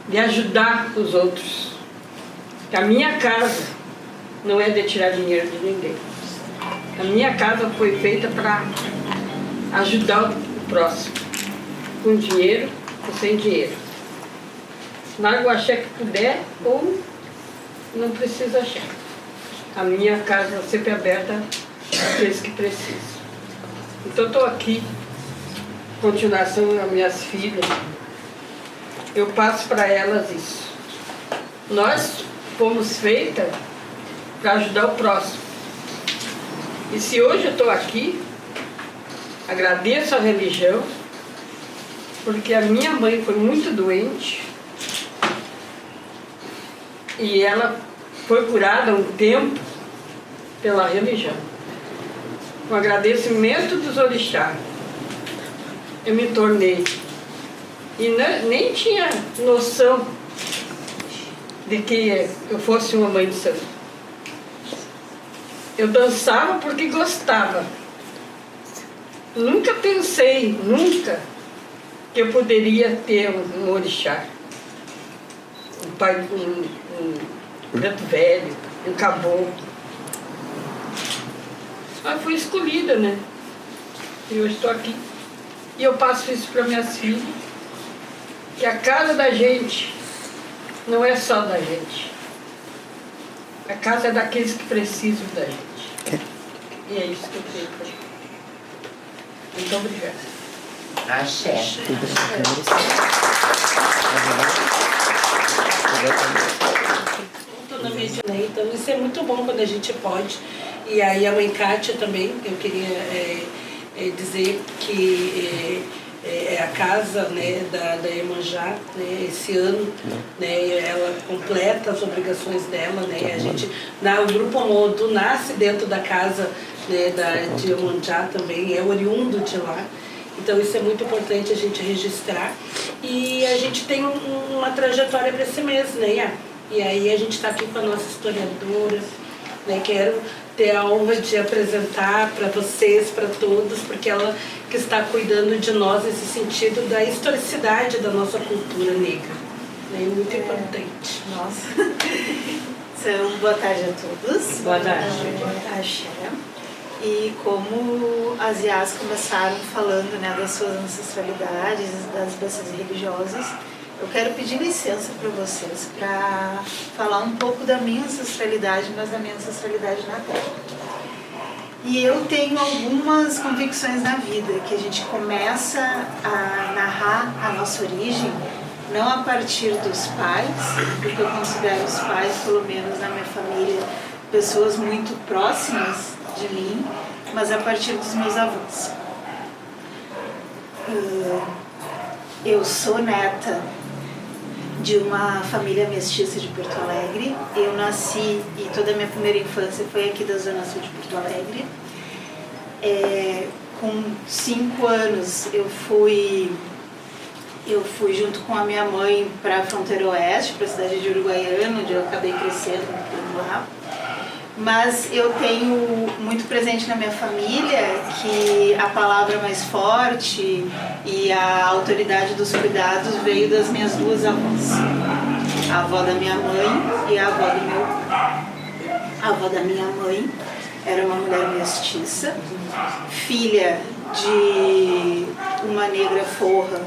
de ajudar os outros. Que a minha casa não é de tirar dinheiro de ninguém. A minha casa foi feita para ajudar o próximo, com dinheiro ou sem dinheiro. Larga o axé que puder ou não precisa axé. A minha casa sempre aberta para aqueles que precisam. Então estou aqui, continuação das minhas filhas, eu passo para elas isso. Nós fomos feitas para ajudar o próximo. E se hoje eu estou aqui, agradeço a religião, porque a minha mãe foi muito doente e ela foi curada um tempo pela religião. Com agradecimento dos orixás, eu me tornei. E nem tinha noção de que eu fosse uma mãe de santo. Eu dançava porque gostava. Nunca pensei, nunca, que eu poderia ter um orixá. Um pai, um preto velho, um caboclo. Mas fui escolhida, né? E hoje estou aqui. E eu passo isso para minhas filhas, que a casa da gente não é só da gente. A casa é daqueles que precisam da gente. E é isso que eu tenho para gente. Muito obrigada. Axé. Então isso é muito bom quando a gente pode. E aí a mãe Kátia também, eu queria dizer que é a casa, né, da Iemanjá, né, esse ano, né, ela completa as obrigações dela, né, a gente, o Grupo Modo nasce dentro da casa, né, de Iemanjá também, é oriundo de lá. Então isso é muito importante a gente registrar. E a gente tem uma trajetória para esse mês, né, Iá? E aí a gente está aqui com a nossa historiadora, né? Quero ter a honra de apresentar para vocês, para todos, porque ela que está cuidando de nós nesse sentido da historicidade da nossa cultura negra. É muito importante. Nossa. Então, boa tarde a todos. Boa tarde. Axé. E como as IAs começaram falando, né, das suas ancestralidades, das bases religiosas, eu quero pedir licença para vocês para falar um pouco da minha ancestralidade, mas da minha ancestralidade na Terra. E eu tenho algumas convicções na vida, que a gente começa a narrar a nossa origem não a partir dos pais, porque eu considero os pais, pelo menos na minha família, pessoas muito próximas de mim, mas a partir dos meus avós. Eu sou neta de uma família mestiça de Porto Alegre. Eu nasci e toda a minha primeira infância foi aqui da Zona Sul de Porto Alegre. Com 5 anos eu fui junto com a minha mãe para a fronteira oeste, para a cidade de Uruguaiana, onde eu acabei crescendo lá. Mas eu tenho muito presente na minha família que a palavra mais forte e a autoridade dos cuidados veio das minhas duas avós. A avó da minha mãe e a avó do meu pai. A avó da minha mãe era uma mulher mestiça, filha de uma negra forra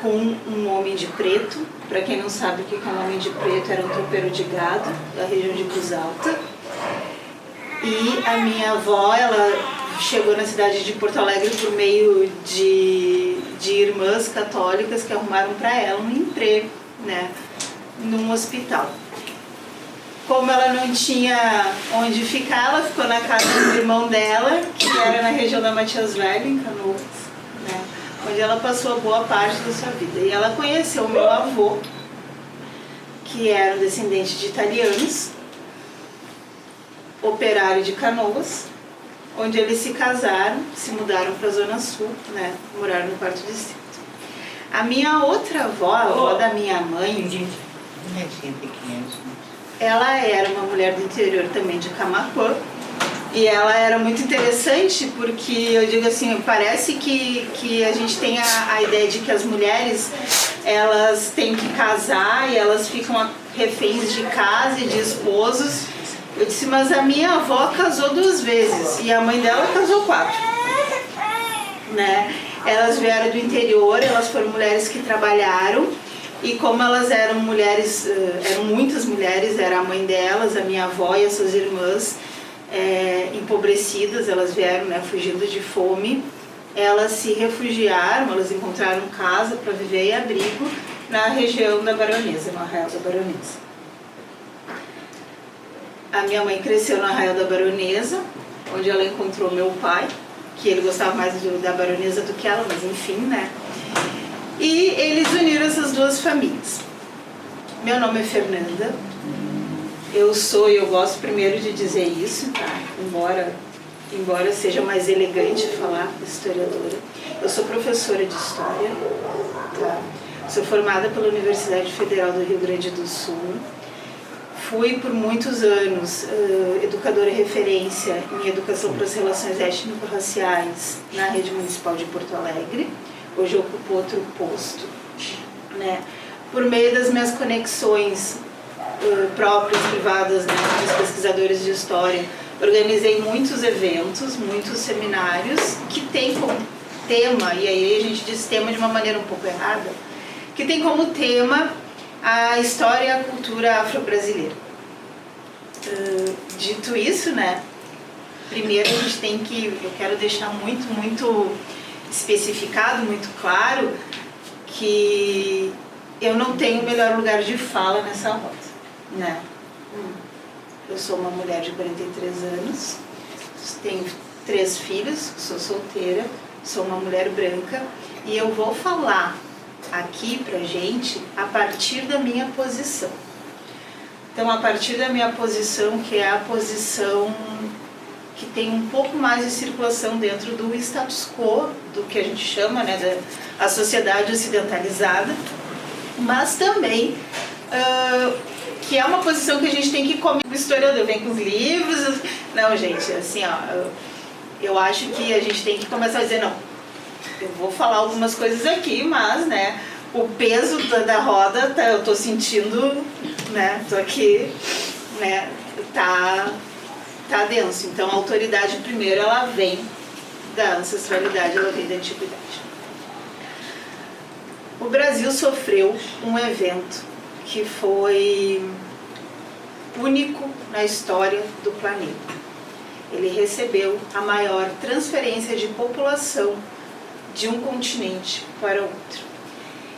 com um homem de preto. Para quem não sabe o que é um homem de preto, era um tropeiro de gado da região de Cruz Alta. E a minha avó, ela chegou na cidade de Porto Alegre por meio de irmãs católicas que arrumaram para ela um emprego, né, num hospital. Como ela não tinha onde ficar, ela ficou na casa do irmão dela, que era na região da Matias Velho, em Canoas, né, onde ela passou boa parte da sua vida. E ela conheceu o meu avô, que era um descendente de italianos, operário de Canoas, onde eles se casaram, se mudaram para a Zona Sul, né, moraram no 4º distrito. A minha outra avó, a avó da minha mãe, ela era uma mulher do interior também de Camaquã, e ela era muito interessante porque, eu digo assim, parece que a gente tem a ideia de que as mulheres, elas têm que casar e elas ficam reféns de casa e de esposos. Eu disse, mas a minha avó casou 2 vezes e a mãe dela casou 4. Né? Elas vieram do interior, elas foram mulheres que trabalharam e como elas eram mulheres, eram muitas mulheres, era a mãe delas, a minha avó e as suas irmãs empobrecidas, elas vieram, né, fugindo de fome. Elas se refugiaram, elas encontraram casa para viver e abrigo na região da Baronesa, no Arraial da Baronesa. A minha mãe cresceu no Arraial da Baronesa, onde ela encontrou meu pai, que ele gostava mais da Baronesa do que ela, mas enfim, né? E eles uniram essas 2 famílias. Meu nome é Fernanda. Eu gosto primeiro de dizer isso, tá? Embora seja mais elegante falar historiadora. Eu sou professora de história, tá? Sou formada pela Universidade Federal do Rio Grande do Sul. Fui por muitos anos educadora referência em educação para as relações étnico-raciais na rede municipal de Porto Alegre. Hoje eu ocupo outro posto, né? Por meio das minhas conexões próprias, privadas, né, com os pesquisadores de história, organizei muitos eventos, muitos seminários que tem como tema, e aí a gente diz tema de uma maneira um pouco errada, que tem como tema a história e a cultura afro-brasileira. Dito isso, né, primeiro a gente eu quero deixar muito especificado, muito claro, que eu não tenho o melhor lugar de fala nessa roda, né. Eu sou uma mulher de 43 anos, tenho 3 filhos, sou solteira, sou uma mulher branca e eu vou falar aqui pra gente a partir da minha posição. Então, a partir da minha posição, que é a posição que tem um pouco mais de circulação dentro do status quo, do que a gente chama, né, da sociedade ocidentalizada, mas também que é uma posição que a gente tem que comer. O historiador vem com os livros. Não, gente, assim, ó, eu acho que a gente tem que começar a dizer, não, eu vou falar algumas coisas aqui, mas, né, o peso da roda, eu tô sentindo, né, tô aqui, né, tá denso. Então, a autoridade, primeiro, ela vem da ancestralidade, ela vem da antiguidade. O Brasil sofreu um evento que foi único na história do planeta. Ele recebeu a maior transferência de população de um continente para outro.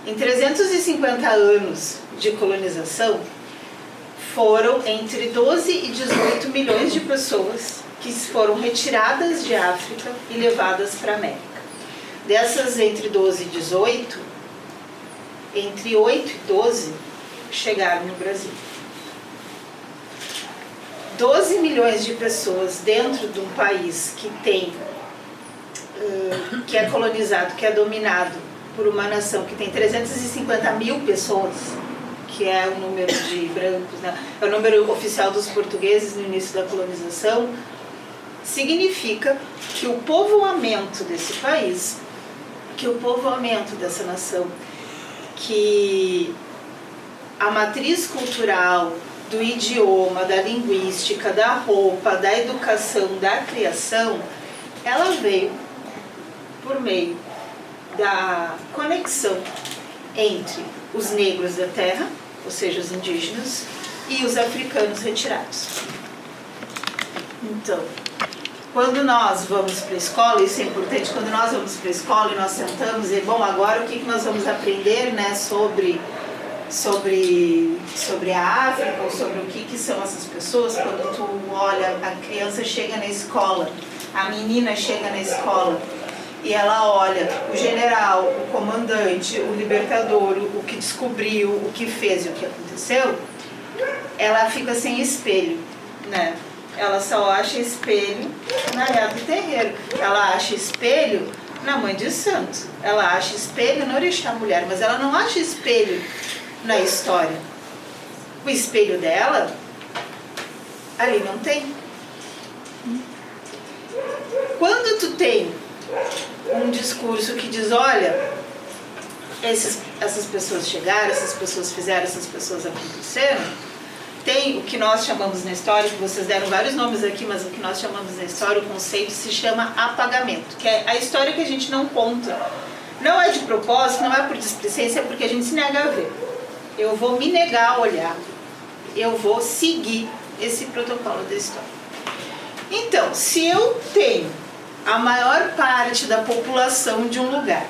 Em 350 anos de colonização, foram entre 12 e 18 milhões de pessoas que foram retiradas de África e levadas para a América. Dessas entre 12 e 18, entre 8 e 12 chegaram no Brasil. 12 milhões de pessoas dentro de um país que tem, que é colonizado, que é dominado por uma nação que tem 350 mil pessoas, que é o número de brancos, né? É o número oficial dos portugueses no início da colonização, significa que o povoamento desse país, que o povoamento dessa nação, que a matriz cultural, do idioma, da linguística, da roupa, da educação, da criação, ela veio por meio da conexão entre os negros da terra, ou seja, os indígenas, e os africanos retirados. Então, quando nós vamos para a escola, isso é importante, quando nós vamos para a escola e nós sentamos e, bom, agora o que nós vamos aprender, né, sobre a África, ou sobre o que são essas pessoas. Quando tu olha, a criança chega na escola, a menina chega na escola, e ela olha o general, o comandante, o libertador, o que descobriu, o que fez e o que aconteceu, ela fica sem espelho, né? Ela só acha espelho na Yara do Terreiro. Ela acha espelho na Mãe de Santo. Ela acha espelho no Orixá Mulher, mas ela não acha espelho na história. O espelho dela, ali não tem. Quando tu tem um discurso que diz, olha, essas pessoas chegaram, essas pessoas fizeram, essas pessoas aconteceram, tem o que nós chamamos na história, que vocês deram vários nomes aqui, mas o que nós chamamos na história, o conceito se chama apagamento, que é a história que a gente não conta. Não é de propósito, não é por displicência, é porque a gente se nega a ver. Eu vou me negar a olhar, eu vou seguir esse protocolo da história. Então, se eu tenho a maior parte da população de um lugar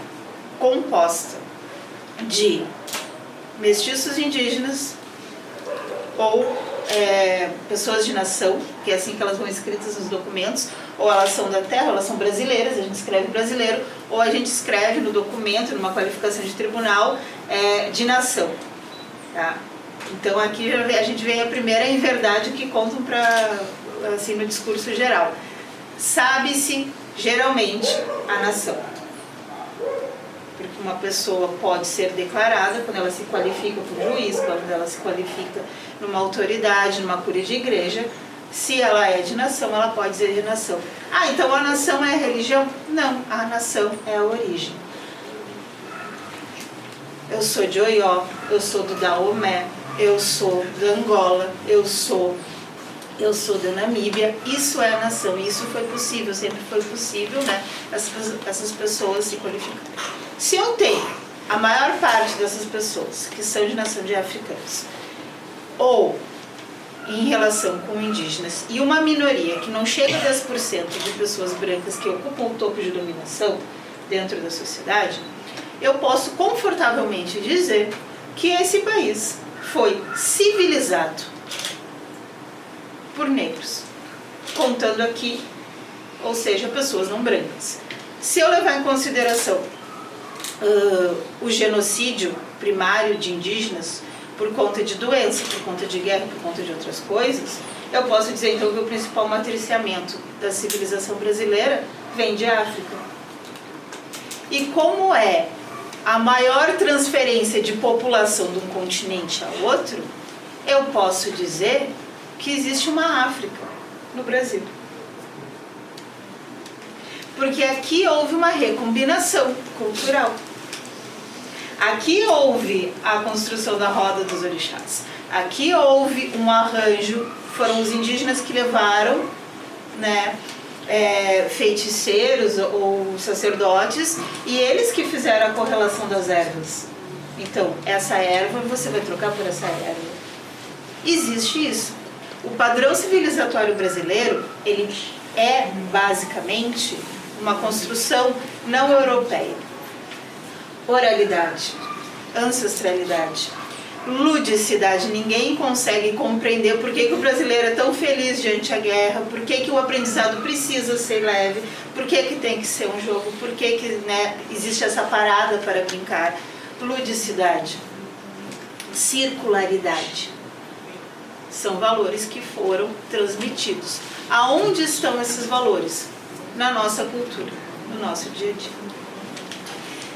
composta de mestiços indígenas ou pessoas de nação, que é assim que elas vão escritas nos documentos, ou elas são da terra, ou elas são brasileiras, a gente escreve brasileiro, ou a gente escreve no documento, numa qualificação de tribunal, de nação. Tá? Então aqui a gente vê a primeira inverdade que contam assim, no discurso geral. Sabe-se geralmente a nação. Porque uma pessoa pode ser declarada quando ela se qualifica por juiz, quando ela se qualifica numa autoridade, numa cúria de igreja. Se ela é de nação, ela pode dizer de nação. Ah, então a nação é a religião? Não, a nação é a origem. Eu sou de Oió, eu sou do Daomé, eu sou da Angola, eu sou da Namíbia. Isso é a nação, e isso foi possível, sempre foi possível, né? Essas pessoas se qualificarem. Se eu tenho a maior parte dessas pessoas que são de nação de africanos, ou em relação com indígenas, e uma minoria que não chega a 10% de pessoas brancas que ocupam o topo de dominação dentro da sociedade, eu posso confortavelmente dizer que esse país foi civilizado por negros. Contando aqui ou seja, pessoas não brancas. Se eu levar em consideração o genocídio primário de indígenas por conta de doença, por conta de guerra, por conta de outras coisas, eu posso dizer então que o principal matriciamento da civilização brasileira vem de África. E como é a maior transferência de população de um continente ao outro, eu posso dizer que existe uma África no Brasil. Porque aqui houve uma recombinação cultural. Aqui houve a construção da roda dos orixás. Aqui houve um arranjo, foram os indígenas que levaram, né, feiticeiros ou sacerdotes, e eles que fizeram a correlação das ervas. Então, essa erva você vai trocar por essa erva. Existe isso. O padrão civilizatório brasileiro, ele é basicamente uma construção não europeia. Oralidade, ancestralidade, ludicidade. Ninguém consegue compreender por que o brasileiro é tão feliz diante da guerra, por que o aprendizado precisa ser leve, por que tem que ser um jogo, por que né, existe essa parada para brincar. Ludicidade, circularidade. São valores que foram transmitidos. Aonde estão esses valores? Na nossa cultura, no nosso dia a dia.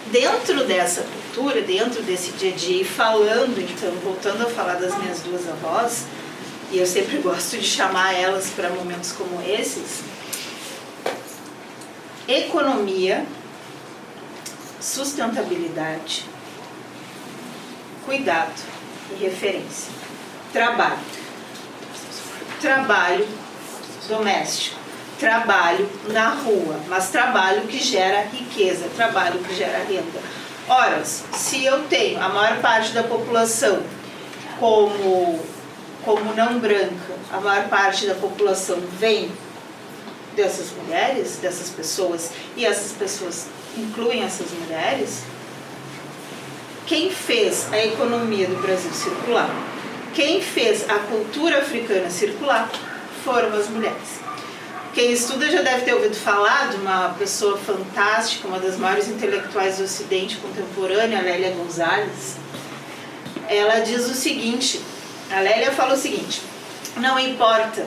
Dentro dessa cultura, dentro desse dia a dia, e falando, então, voltando a falar das minhas duas avós, e eu sempre gosto de chamar elas para momentos como esses, economia, sustentabilidade, cuidado e referência. Trabalho. Trabalho doméstico. Trabalho na rua, mas trabalho que gera riqueza, trabalho que gera renda. Ora, se eu tenho a maior parte da população como não branca, a maior parte da população vem dessas mulheres, dessas pessoas, e essas pessoas incluem essas mulheres, quem fez a economia do Brasil circular, quem fez a cultura africana circular, foram as mulheres. Quem estuda já deve ter ouvido falar de uma pessoa fantástica, uma das maiores intelectuais do Ocidente contemporâneo, a Lélia Gonzalez. Ela diz o seguinte, a Lélia fala o seguinte: não importa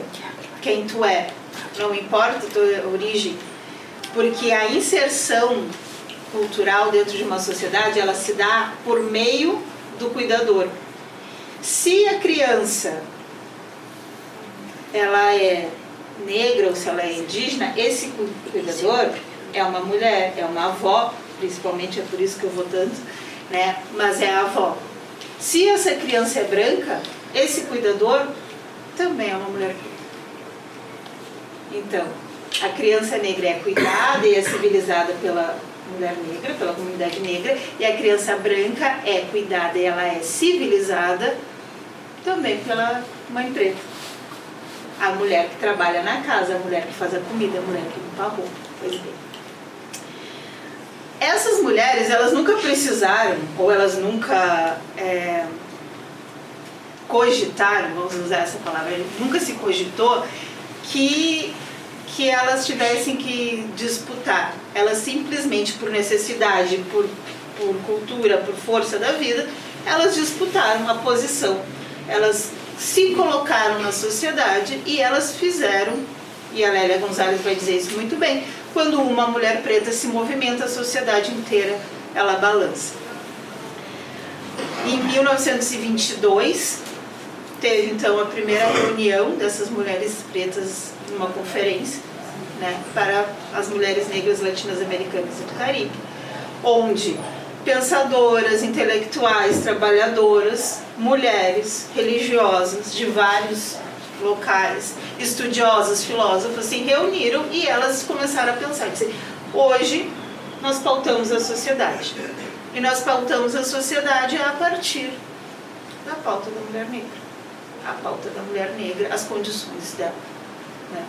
quem tu é, não importa a tua origem, porque a inserção cultural dentro de uma sociedade, ela se dá por meio do cuidador. Se a criança ela é negra ou se ela é indígena, esse cuidador é uma mulher, é uma avó, principalmente é por isso que eu vou tanto, né? Mas é a avó. Se essa criança é branca, esse cuidador também é uma mulher. Então, a criança negra é cuidada e é civilizada pela mulher negra, pela comunidade negra, e a criança branca é cuidada e ela é civilizada também pela mãe preta. A mulher que trabalha na casa, a mulher que faz a comida, a mulher que limpa a roupa. Pois bem. Essas mulheres, elas nunca precisaram, ou elas nunca cogitaram, vamos usar essa palavra, nunca se cogitou que elas tivessem que disputar. Elas simplesmente, por necessidade, por cultura, por força da vida, elas disputaram a posição. Elas se colocaram na sociedade e elas fizeram, e a Lélia Gonzalez vai dizer isso muito bem, quando uma mulher preta se movimenta, a sociedade inteira ela balança. Em 1922, teve então a primeira reunião dessas mulheres pretas numa conferência, né, para as mulheres negras latinas-americanas e do Caribe, onde pensadoras, intelectuais, trabalhadoras, mulheres religiosas de vários locais, estudiosas, filósofas, se reuniram e elas começaram a pensar, dizer, hoje nós pautamos a sociedade. E nós pautamos a sociedade a partir da pauta da mulher negra. A pauta da mulher negra, as condições dela, né?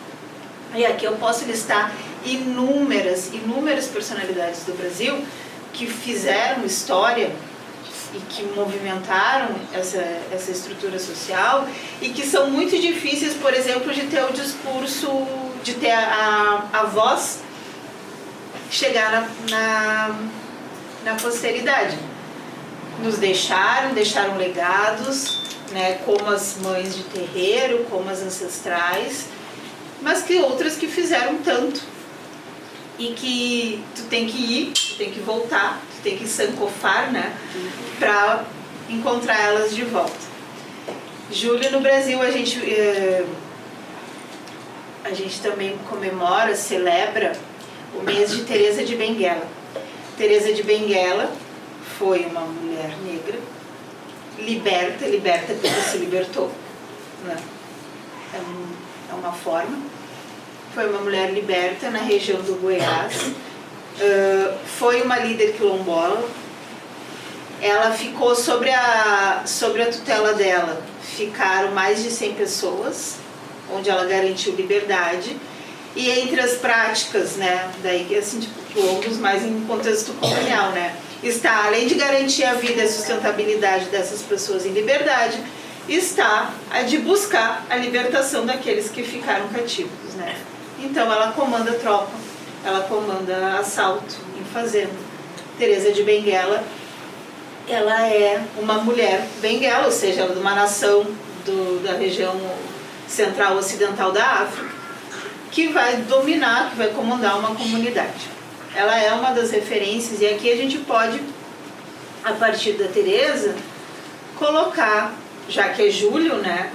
E aqui eu posso listar inúmeras personalidades do Brasil que fizeram história e que movimentaram essa estrutura social e que são muito difíceis, por exemplo, de ter o discurso de ter a voz chegar na posteridade. Nos deixaram legados, né, como as mães de terreiro, como as ancestrais, mas que outras que fizeram tanto. E que tu tem que ir, tu tem que voltar, tu tem que sancofar, né, para encontrar elas de volta. Julho no Brasil a gente também comemora, celebra o mês de Teresa de Benguela. Teresa de Benguela foi uma mulher negra, liberta porque se libertou, né? É uma forma. Foi uma mulher liberta na região do Goiás. Foi uma líder quilombola. Ela ficou sobre a tutela dela. Ficaram mais de 100 pessoas, onde ela garantiu liberdade. E entre as práticas, né, daí assim, tipo, quilombos mais em contexto colonial, né, está, além de garantir a vida e a sustentabilidade dessas pessoas em liberdade, está a de buscar a libertação daqueles que ficaram cativos, né. Então ela comanda tropa, ela comanda assalto em fazenda. Teresa de Benguela, ela é uma mulher benguela, ou seja, ela é de uma nação da região central ocidental da África, que vai dominar, que vai comandar uma comunidade. Ela é uma das referências, e aqui a gente pode, a partir da Teresa, colocar, já que é julho, né,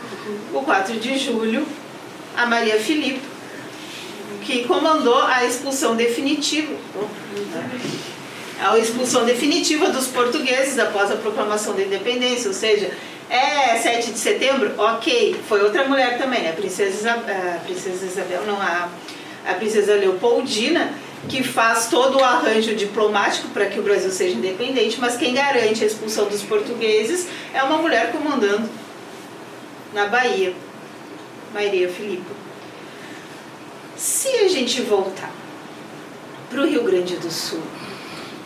o 4 de julho, a Maria Filipa, que comandou a expulsão definitiva dos portugueses após a proclamação da independência, ou seja, 7 de setembro, ok, foi outra mulher também, né? A princesa Leopoldina, que faz todo o arranjo diplomático para que o Brasil seja independente, mas quem garante a expulsão dos portugueses é uma mulher comandando na Bahia, Maria Filipa. Se a gente voltar para o Rio Grande do Sul,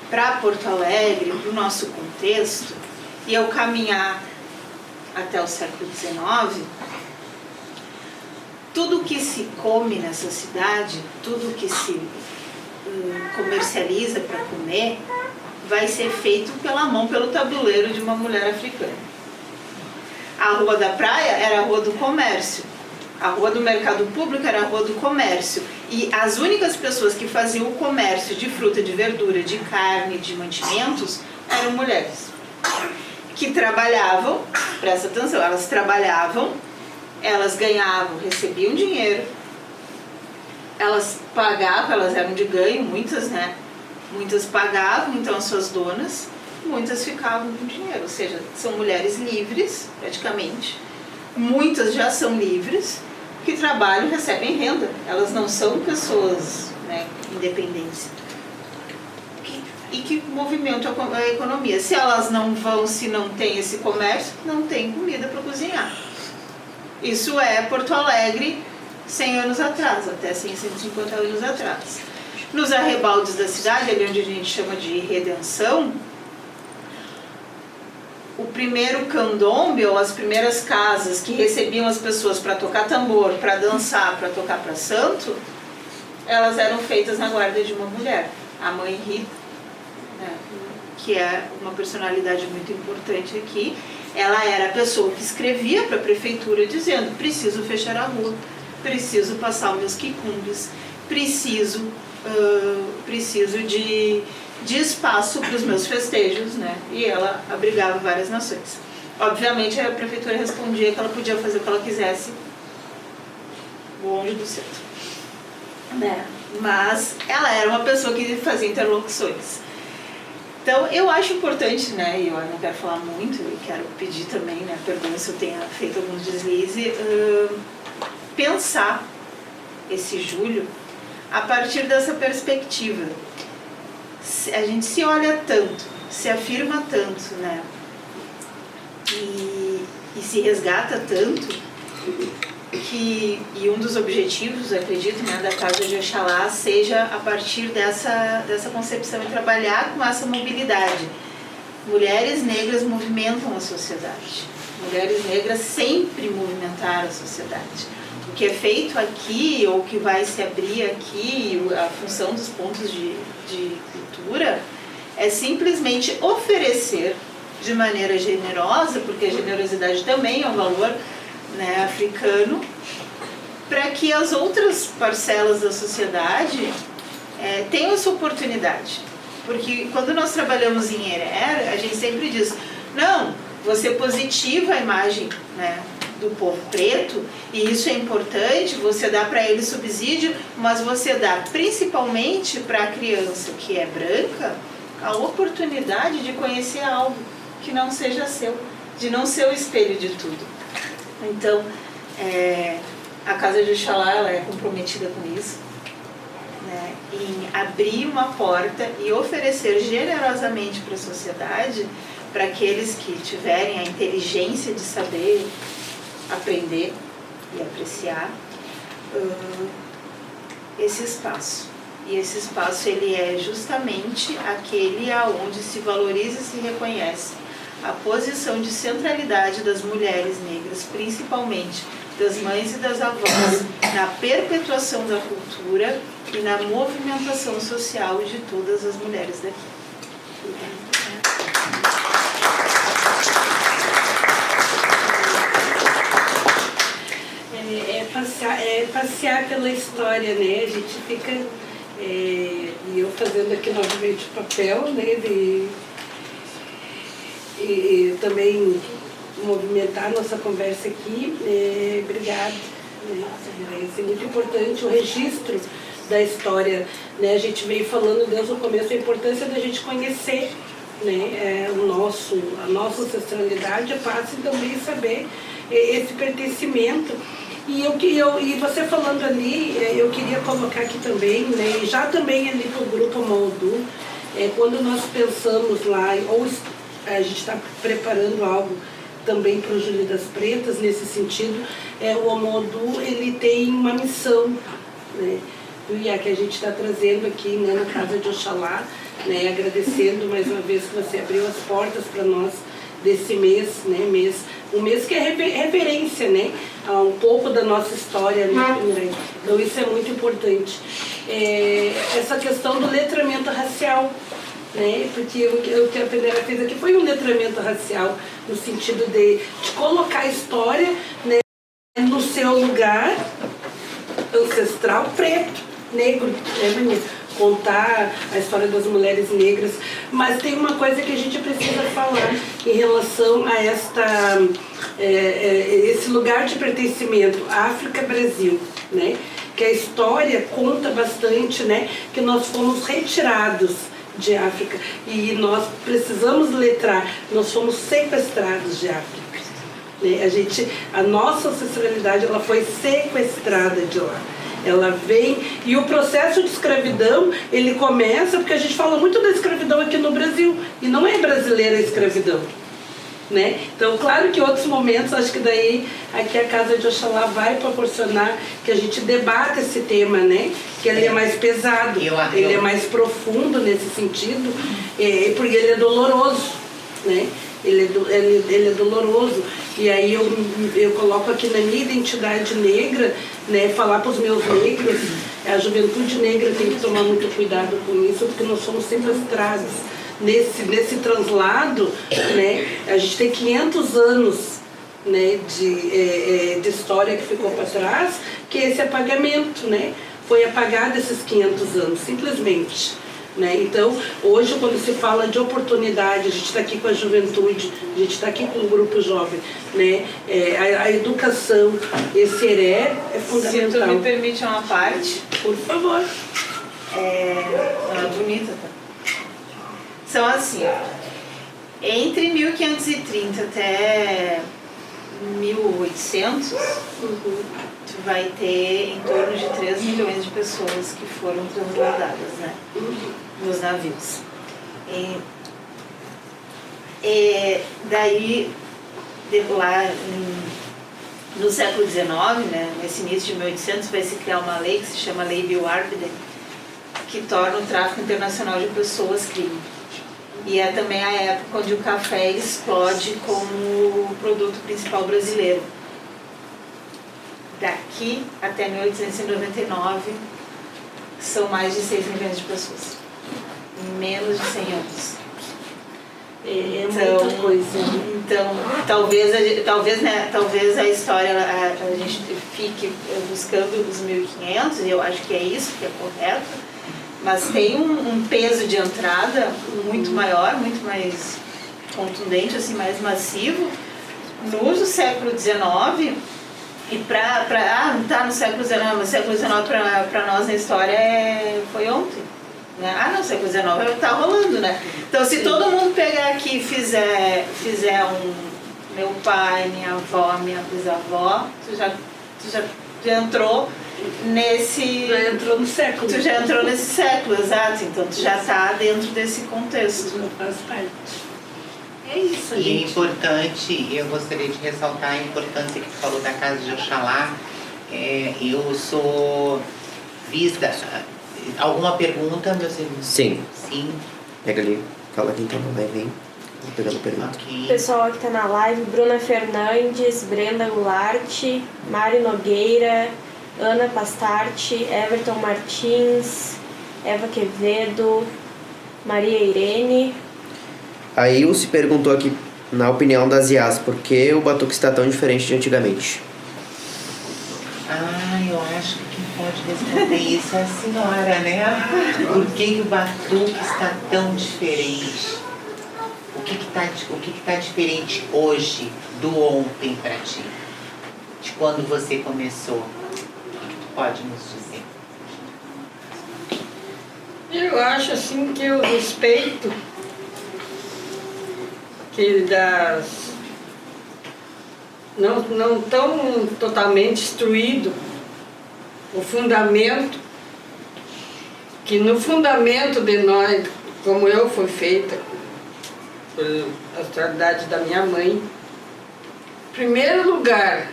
para Porto Alegre, para o nosso contexto, e eu caminhar até o século XIX, tudo que se come nessa cidade, tudo que se comercializa para comer, vai ser feito pela mão, pelo tabuleiro de uma mulher africana. A Rua da Praia era a Rua do Comércio, a Rua do Mercado Público era a Rua do Comércio, e as únicas pessoas que faziam o comércio de fruta, de verdura, de carne, de mantimentos, eram mulheres, que trabalhavam, presta atenção, elas trabalhavam, elas ganhavam, recebiam dinheiro, elas pagavam, elas eram de ganho, muitas, né? Muitas pagavam, então, as suas donas, muitas ficavam com dinheiro, ou seja, são mulheres livres, praticamente. Muitas já são livres, que trabalham e recebem renda. Elas não são pessoas, né, independentes. E que movimentam a economia. Se elas não vão, se não tem esse comércio, não tem comida para cozinhar. Isso é Porto Alegre 100 anos atrás, até 150 anos atrás. Nos arrebaldes da cidade, ali onde a gente chama de Redenção, o primeiro candombe, ou as primeiras casas que recebiam as pessoas para tocar tambor, para dançar, para tocar para santo, elas eram feitas na guarda de uma mulher, a mãe Rita, né, que é uma personalidade muito importante aqui. Ela era a pessoa que escrevia para a prefeitura dizendo: preciso fechar a rua, preciso passar os meus quicumbes, preciso de espaço para os meus festejos, né? E ela abrigava várias nações. Obviamente a prefeitura respondia que ela podia fazer o que ela quisesse longe do centro, né? Mas ela era uma pessoa que fazia interlocuções. Então eu acho importante, né? E eu não quero falar muito, eu quero pedir também, né? Perdão se eu tenha feito alguns deslizes, pensar esse julho a partir dessa perspectiva. A gente se olha tanto, se afirma tanto, né? E se resgata tanto que, e um dos objetivos, acredito, né, da Casa de Oxalá seja a partir dessa concepção e trabalhar com essa mobilidade. Mulheres negras movimentam a sociedade. Mulheres negras sempre movimentaram a sociedade. O que é feito aqui ou que vai se abrir aqui, a função dos pontos de cultura é simplesmente oferecer de maneira generosa, porque a generosidade também é um valor, né, africano, para que as outras parcelas da sociedade tenham essa oportunidade. Porque quando nós trabalhamos em Herer, a gente sempre diz, não, você positiva a imagem, né, do povo preto, e isso é importante, você dá para ele subsídio, mas você dá principalmente para a criança que é branca a oportunidade de conhecer algo que não seja seu, de não ser o espelho de tudo. Então, a Casa de Oxalá, ela é comprometida com isso, né, em abrir uma porta e oferecer generosamente para a sociedade, para aqueles que tiverem a inteligência de saber aprender e apreciar esse espaço. E esse espaço, ele é justamente aquele aonde se valoriza e se reconhece a posição de centralidade das mulheres negras, principalmente das mães e das avós, na perpetuação da cultura e na movimentação social de todas as mulheres daqui. Passear pela história, né? A gente fica, e eu fazendo aqui novamente o papel, né? E também movimentar a nossa conversa aqui. Obrigada. Né? É muito importante o registro da história, né? A gente veio falando desde o começo a importância da gente conhecer, né? A nossa ancestralidade, passa também saber esse pertencimento. E você falando ali, eu queria colocar aqui também, né, e já também ali para o Grupo Moldu, quando nós pensamos lá, ou a gente está preparando algo também para o Júlio das Pretas, nesse sentido, o Moldu, ele tem uma missão, né, e a que a gente está trazendo aqui, né, na Casa de Oxalá, né, agradecendo mais uma vez que você abriu as portas para nós desse mês, né, um mês que é reverência, né, a um pouco da nossa história, né? Então isso é muito importante. Essa questão do letramento racial, né, porque o que a Peneira fez aqui foi um letramento racial, no sentido de colocar a história, né, no seu lugar ancestral preto, negro, né, bonito. Contar a história das mulheres negras, mas tem uma coisa que a gente precisa falar em relação a esse lugar de pertencimento, África-Brasil, né? Que a história conta bastante, né? Que nós fomos retirados de África e nós precisamos letrar, nós fomos sequestrados de África, né? A nossa ancestralidade, ela foi sequestrada de lá. Ela vem, e o processo de escravidão, ele começa, porque a gente fala muito da escravidão aqui no Brasil, e não é brasileira a escravidão, né? Então, claro que em outros momentos, acho que daí aqui a Casa de Oxalá vai proporcionar que a gente debata esse tema, né? Que ele é mais pesado, ele é mais profundo nesse sentido, porque ele é doloroso, né? Ele é doloroso, e aí eu coloco aqui na minha identidade negra, né, falar para os meus negros, a juventude negra tem que tomar muito cuidado com isso, porque nós somos sequestrados nesse translado, né, a gente tem 500 anos, né, de história que ficou para trás, que é esse apagamento, né, foi apagado esses 500 anos, simplesmente. Né? Então, hoje, quando se fala de oportunidade, a gente está aqui com a juventude, a gente está aqui com o grupo jovem, né? A educação, esse Herer é fundamental. Se tu me permite uma parte, por favor. Bonita, tá? São assim, entre 1530 até 1800, tu vai ter em torno de 3 milhões de pessoas que foram transbordadas, né, nos navios. Daí, lá no século XIX, né, nesse início de 1800, vai se criar uma lei que se chama Lei Bill-Arbiden, que torna o tráfico internacional de pessoas crime. E é também a época onde o café explode como o produto principal brasileiro. daqui até 1899 são mais de 6 milhões de pessoas. Em menos de 100 anos. É muita coisa. Então, talvez a história, a gente fique buscando os 1500, e eu acho que é isso que é correto, mas tem um peso de entrada muito maior, muito mais contundente, assim, mais massivo, no século XIX, e tá no século XIX, mas o século XIX para nós na história foi ontem. Né? Não, século XIX tá rolando, né? Então, se todo mundo pegar aqui e fizer meu pai, minha avó, minha bisavó, tu já entrou nesse... Já entrou no século. Tu já entrou nesse século, exato. Então, tu já tá dentro desse contexto. Faz parte. É isso, E gente. é importante, eu gostaria de ressaltar a importância que tu falou da casa de Oxalá. Eu sou vista... Alguma pergunta, meus irmãos? Sim. Sim. Pega ali, fala quem tá na live, hein? Vou pegando a pergunta. Ok. Pessoal que tá na live, Bruna Fernandes, Brenda Goulart, Mari Nogueira, Ana Pastarte, Everton Martins, Eva Quevedo, Maria Irene. A Ilse perguntou aqui, na opinião das IAs, por que o batuque está tão diferente de antigamente? Eu acho que quem pode responder isso é a senhora, né? Por que o batuque está tão diferente? O que tá diferente hoje do ontem para ti? De quando você começou? O que tu pode nos dizer? Eu acho assim que o respeito que não tão totalmente instruído, o fundamento, que no fundamento de nós, como eu fui feita, por austeridade da minha mãe, em primeiro lugar,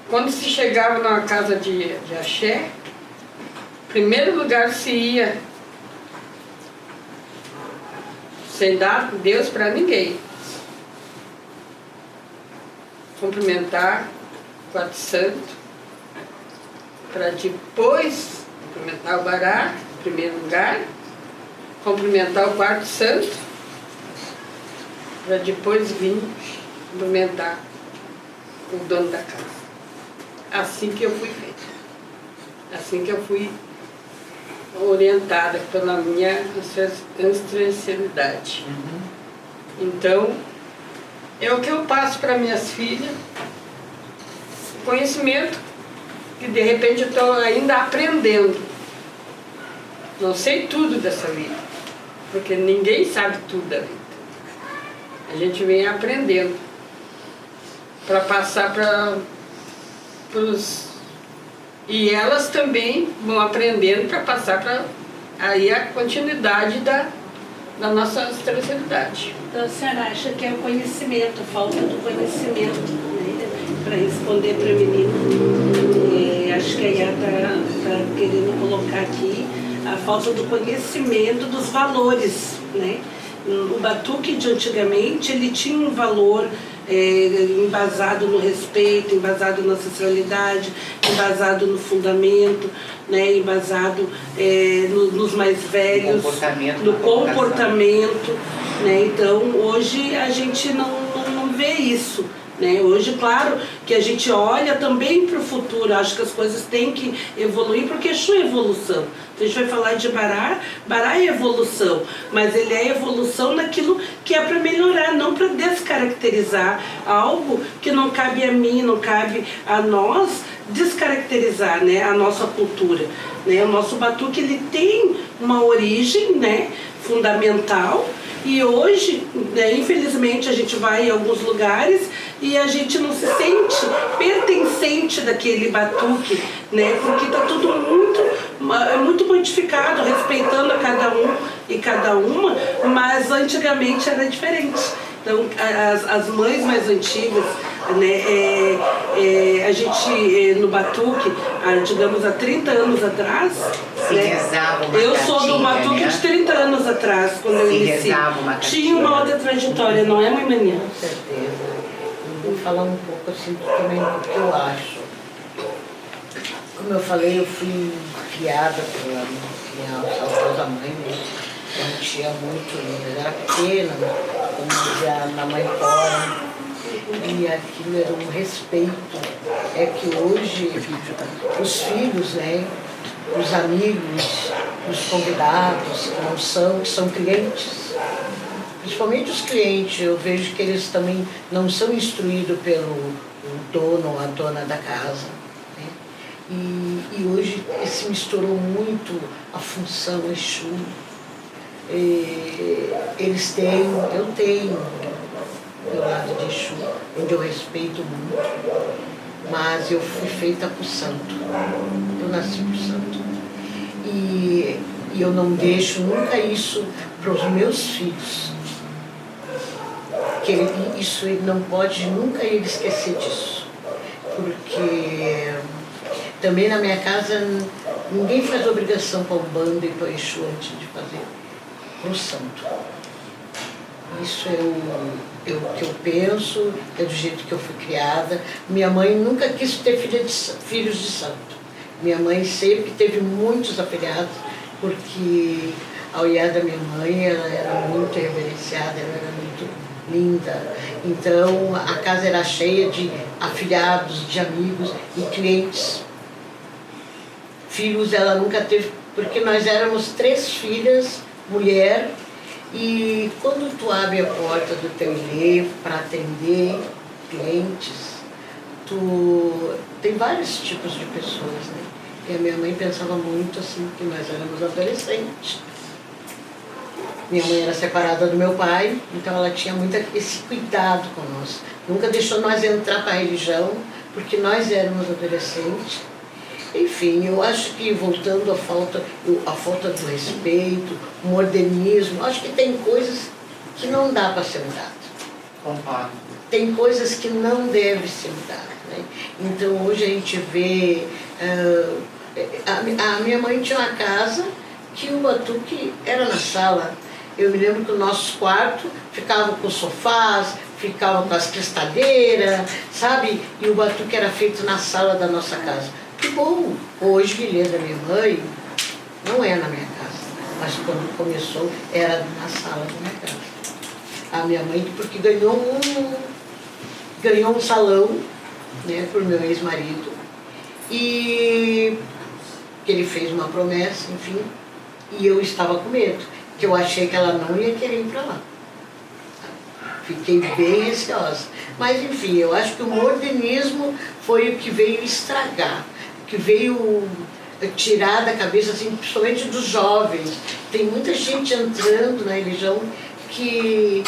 quando se chegava numa casa de axé, em primeiro lugar se ia sem dar Deus para ninguém. Cumprimentar o quarto santo, para depois cumprimentar o bará, em primeiro lugar, cumprimentar o quarto santo, para depois vir cumprimentar o dono da casa. Assim que eu fui feita. Assim que eu fui orientada pela minha ancestralidade. Então, é o que eu passo para minhas filhas, conhecimento que de repente eu estou ainda aprendendo. Não sei tudo dessa vida, porque ninguém sabe tudo da vida. A gente vem aprendendo para passar para os... E elas também vão aprendendo para passar para aí a continuidade da nossa ancestralidade. Então a senhora acha que é o conhecimento, a falta do conhecimento, né? Para responder para a menina. Acho que a Iá está querendo colocar aqui a falta do conhecimento dos valores, né? O batuque de antigamente, ele tinha um valor embasado no respeito, embasado na ancestralidade, embasado no fundamento, né? Embasado nos mais velhos, no comportamento, né? Então, hoje a gente não vê isso. Né? Hoje, claro, que a gente olha também para o futuro, acho que as coisas têm que evoluir, porque Exu é evolução. Então, a gente vai falar de Bará, Bará é evolução, mas ele é evolução naquilo que é para melhorar, não para descaracterizar algo que não cabe a mim, não cabe a nós descaracterizar, né, a nossa cultura. Né? O nosso batuque, ele tem uma origem, né, fundamental. E hoje, né, infelizmente, a gente vai em alguns lugares e a gente não se sente pertencente daquele batuque, né, porque está tudo muito modificado, respeitando a cada um e cada uma, mas antigamente era diferente. Então, as mães mais antigas, né, a gente no batuque, digamos, há 30 anos atrás, né, eu sou do batuque, né, de 30 anos atrás, quando eu iniciei. Tinha uma outra trajetória, não é, mãe Maninha? Com certeza. Eu vou falar um pouco assim também do que eu acho. Como eu falei, eu fui criada pela minha saudosa mãe, né? Eu não tinha muito, eu era pequena, como dizia na mãe Cora, e aquilo era um respeito. É que hoje os filhos, né, os amigos, os convidados que não são, que são clientes, principalmente os clientes, eu vejo que eles também não são instruídos pelo o dono ou a dona da casa. Né? E hoje se misturou muito a função Exu. Eles têm, eu tenho meu lado de Exu, onde eu respeito muito, mas eu fui feita por santo, eu nasci por santo. E eu não deixo nunca isso para os meus filhos. Isso ele não pode nunca ele esquecer disso. Porque também na minha casa ninguém faz obrigação para o Umbanda e para o Exu antes de fazer para o santo. Isso é o que eu penso, é do jeito que eu fui criada. Minha mãe nunca quis ter filhos de santo. Minha mãe sempre teve muitos afilhados, porque a olhar da minha mãe ela era muito reverenciada, ela era muito linda. Então a casa era cheia de afilhados, de amigos e clientes. Filhos ela nunca teve, porque nós éramos 3 filhas, mulher, e quando tu abre a porta do teu ilê para atender clientes, tu tem vários tipos de pessoas, né? E a minha mãe pensava muito assim, que nós éramos adolescentes. Minha mãe era separada do meu pai, então ela tinha muito esse cuidado conosco. Nunca deixou nós entrar para a religião, porque nós éramos adolescentes. Enfim, eu acho que voltando à falta do respeito, o modernismo, acho que tem coisas que não dá para ser mudado. Concordo. Tem coisas que não devem ser mudadas. Né? Então hoje a gente vê... a minha mãe tinha uma casa que o batuque era na sala. Eu me lembro que o nosso quarto ficava com sofás, ficava com as cristadeiras, sabe? E o batuque era feito na sala da nossa casa. Que bom! Hoje, o ilê da minha mãe não é na minha casa, mas quando começou era na sala da minha casa. A minha mãe, porque ganhou um salão, né, por meu ex-marido, e que ele fez uma promessa, enfim, e eu estava com medo, que eu achei que ela não ia querer ir para lá. Fiquei bem receosa. Mas, enfim, eu acho que o modernismo foi o que veio estragar, que veio tirar da cabeça, assim, principalmente dos jovens. Tem muita gente entrando na religião que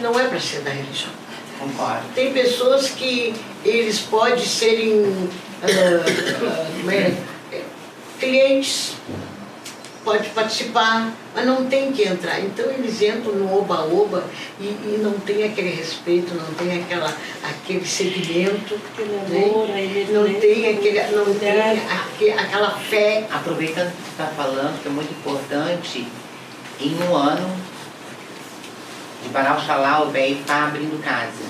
não é para ser da religião. Concordo. Tem pessoas que eles podem serem clientes, pode participar, mas não tem que entrar. Então eles entram no oba-oba e não tem aquele respeito, não tem aquele segmento, né? Não tem aquela fé. Aproveitando que você está falando, que é muito importante, em um ano de Baral Xalá, o véio está abrindo casa.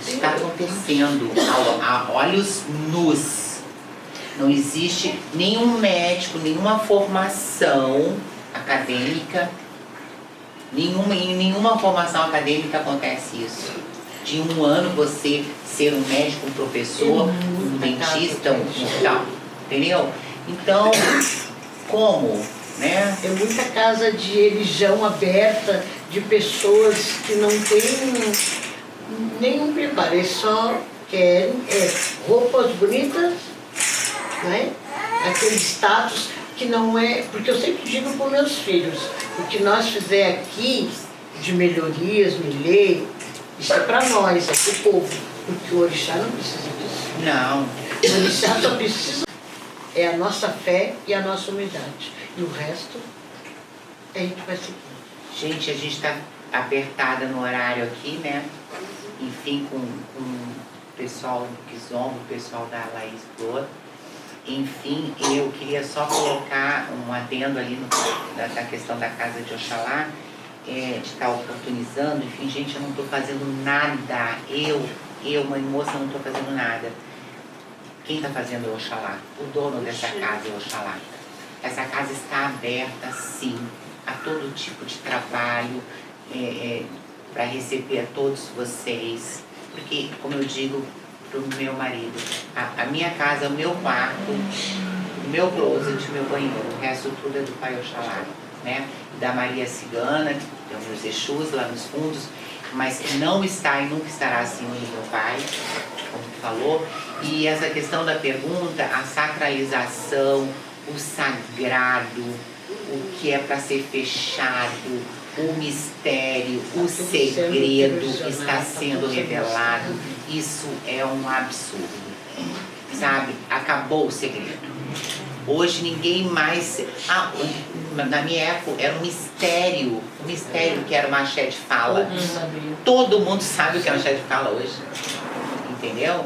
Isso está acontecendo a olhos nus. Não existe nenhum médico, nenhuma formação acadêmica, em nenhuma formação acadêmica acontece isso. De um ano você ser um médico, um professor, um dentista, um tal, entendeu? Então, como, né? É muita casa de religião aberta, de pessoas que não têm nenhum preparo, eles só querem roupas bonitas, né? Aquele status que não é... Porque eu sempre digo para os meus filhos, o que nós fizer aqui de melhorias, isso é para nós, é para o povo, porque o orixá não precisa disso. Não. O orixá só precisa é a nossa fé e a nossa humildade. E o resto a gente vai seguir. Gente, a gente está apertada no horário aqui, né? Enfim, com o pessoal do Kizomba, o pessoal da Laís Flor. Enfim, eu queria só colocar um adendo ali da questão da casa de Oxalá, de estar oportunizando. Enfim, gente, eu não estou fazendo nada. Eu, mãe moça, não estou fazendo nada. Quem está fazendo é Oxalá. O dono dessa casa é Oxalá. Essa casa está aberta, sim, a todo tipo de trabalho, para receber a todos vocês. Porque, como eu digo para o meu marido, a minha casa, o meu quarto, o meu closet, o meu banheiro, o resto tudo é do Pai Oxalá, né? Da Maria Cigana, que tem os meus Exus lá nos fundos, mas que não está e nunca estará acima do meu Pai, como tu falou. E essa questão da pergunta, a sacralização, o sagrado, o que é para ser fechado, o mistério, o segredo está sendo revelado. Isso é um absurdo, sabe? Acabou o segredo. Hoje ninguém mais... na minha época era um mistério que era uma axé de fala. Todo mundo sabe o que é uma axé de fala hoje, entendeu?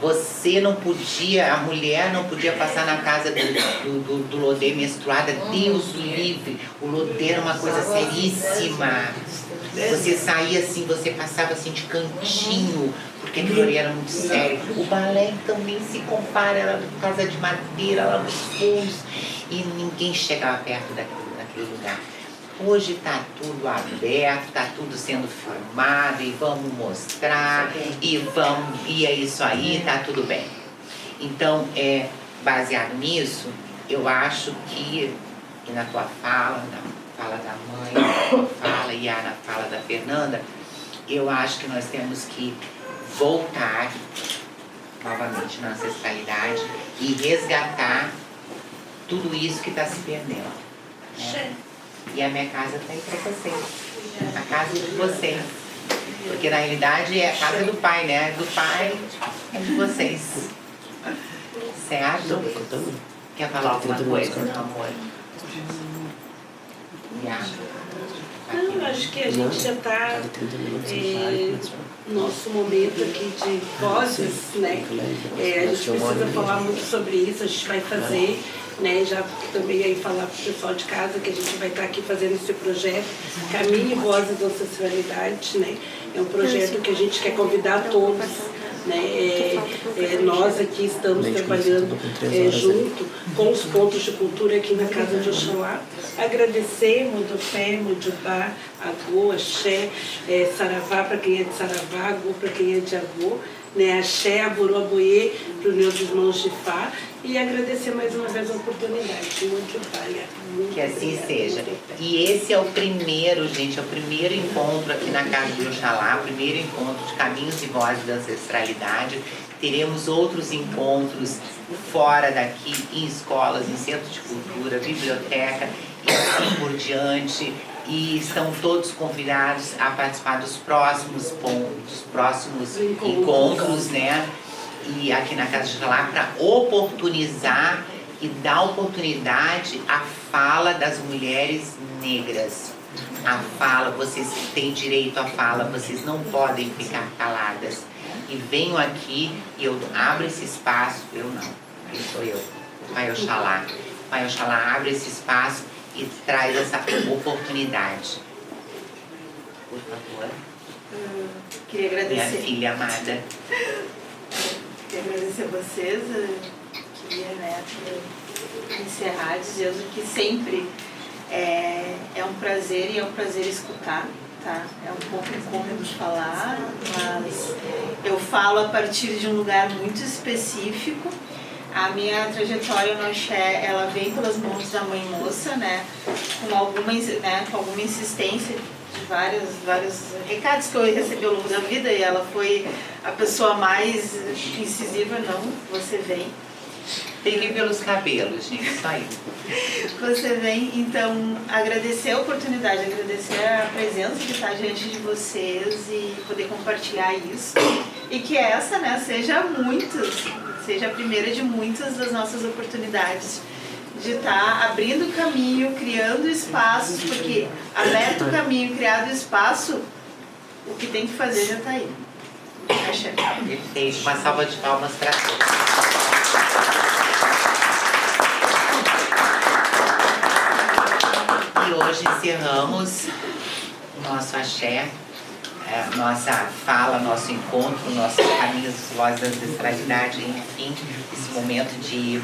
Você não podia, a mulher não podia passar na casa do lodê menstruada, Deus o livre. O lodê era uma coisa seríssima. Você saía assim, você passava assim de cantinho, porque aquilo ali era muito sério. O balé também se compara, era casa de madeira, lá nos fundos, e ninguém chegava perto daquele lugar. Hoje está tudo aberto, está tudo sendo filmado e vamos mostrar e é isso aí, está tudo bem. Então, baseado nisso, eu acho que na tua fala, na fala da mãe, na tua fala e na fala da Fernanda, eu acho que nós temos que voltar novamente na ancestralidade e resgatar tudo isso que está se perdendo, né? E a minha casa está aí para vocês. A casa de vocês. Porque na realidade é a casa do pai, né? Do pai é de vocês. Certo? Quer falar alguma coisa, meu amor? Não, eu acho que a gente já está nosso momento aqui de vozes, né? A gente precisa falar muito sobre isso, a gente vai fazer, né? Já também aí falar para o pessoal de casa que a gente vai estar aqui fazendo esse projeto Caminho e Vozes da Ancestralidade, né? É um projeto que a gente quer convidar todos, né? Nós aqui estamos trabalhando junto com os pontos de cultura aqui na Casa de Oxalá. Agradecer Mudofé, Mudubá, Agô, Axé, Saravá para quem é de Saravá, Agô para quem é de Agô, né? Axé, Aborô, Aboiê para os meus irmãos de Fá, e agradecer mais uma vez a oportunidade. Que assim seja. E esse é o primeiro, gente, é o primeiro encontro aqui na Casa de Oxalá, o primeiro encontro de Caminhos e Vozes da Ancestralidade. Teremos outros encontros fora daqui, em escolas, em centros de cultura, biblioteca e assim por diante. E estão todos convidados a participar dos próximos pontos, próximos encontros, né? E aqui na Casa de Oxalá, para oportunizar e dar oportunidade à fala das mulheres negras. A fala, vocês têm direito à fala, vocês não podem ficar caladas. E venham aqui e eu abro esse espaço, eu não, quem sou eu? O Pai Oxalá. O Pai Oxalá abre esse espaço e traz essa oportunidade. Por favor. Queria agradecer. Minha filha amada. Queria agradecer a vocês. Queria, né, encerrar dizendo que sempre é um prazer, e é um prazer escutar, tá? É um pouco incômodo falar, mas eu falo a partir de um lugar muito específico. A minha trajetória no Axé, ela vem pelas mãos da Mãe Moça, né? Com alguma insistência de vários recados que eu recebi ao longo da vida, e ela foi a pessoa mais incisiva. Não, você vem. Peguei pelos cabelos, gente, só isso. Você vem, então, agradecer a oportunidade, agradecer a presença que está diante de vocês e poder compartilhar isso. E que essa, né, seja a primeira de muitas das nossas oportunidades de estar abrindo caminho, criando espaços, porque aberto o caminho, criado espaço, o que tem que fazer já está aí. Perfeito, uma salva de palmas para todos. E hoje encerramos o nosso axé nossa fala, nosso encontro, nossos caminhos, vozes da ancestralidade, enfim, esse momento de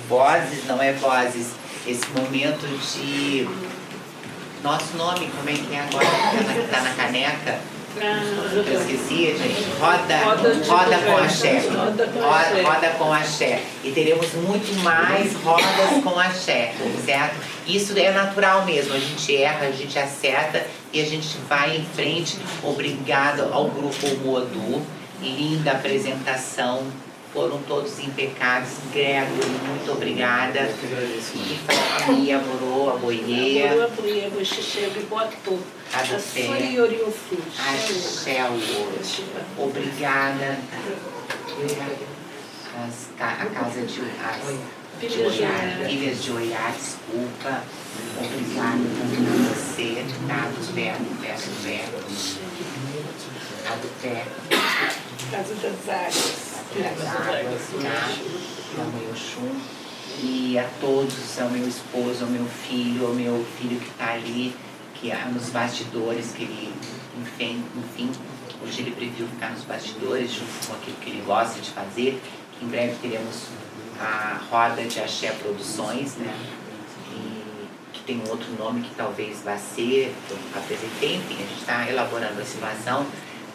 vozes, não é vozes, esse momento de nosso nome, como é que é agora, que tá na caneca? Eu esqueci, gente. Roda com axé. Roda com axé. E teremos muito mais rodas com axé, certo? Isso é natural mesmo. A gente erra, a gente acerta e a gente vai em frente. Obrigado ao grupo Modu. Linda apresentação. Foram todos impecáveis. Gregory, muito obrigada. E família, Morô, a Boiê. Axé, obrigada. A casa de Oiá, Ilhas de Oiá, desculpa. Obrigada também a você, tá? Do pé. A do pé. Casa das Águas. Ao meu Oxum, e a todos, ao meu esposo, ao meu filho que está ali, que nos bastidores, que ele, enfim, hoje ele preferiu ficar nos bastidores, junto com aquilo que ele gosta de fazer, que em breve teremos a roda de Axé Produções, né? E que tem um outro nome que talvez vá ser, eu apresentei, enfim, a gente está elaborando a situação.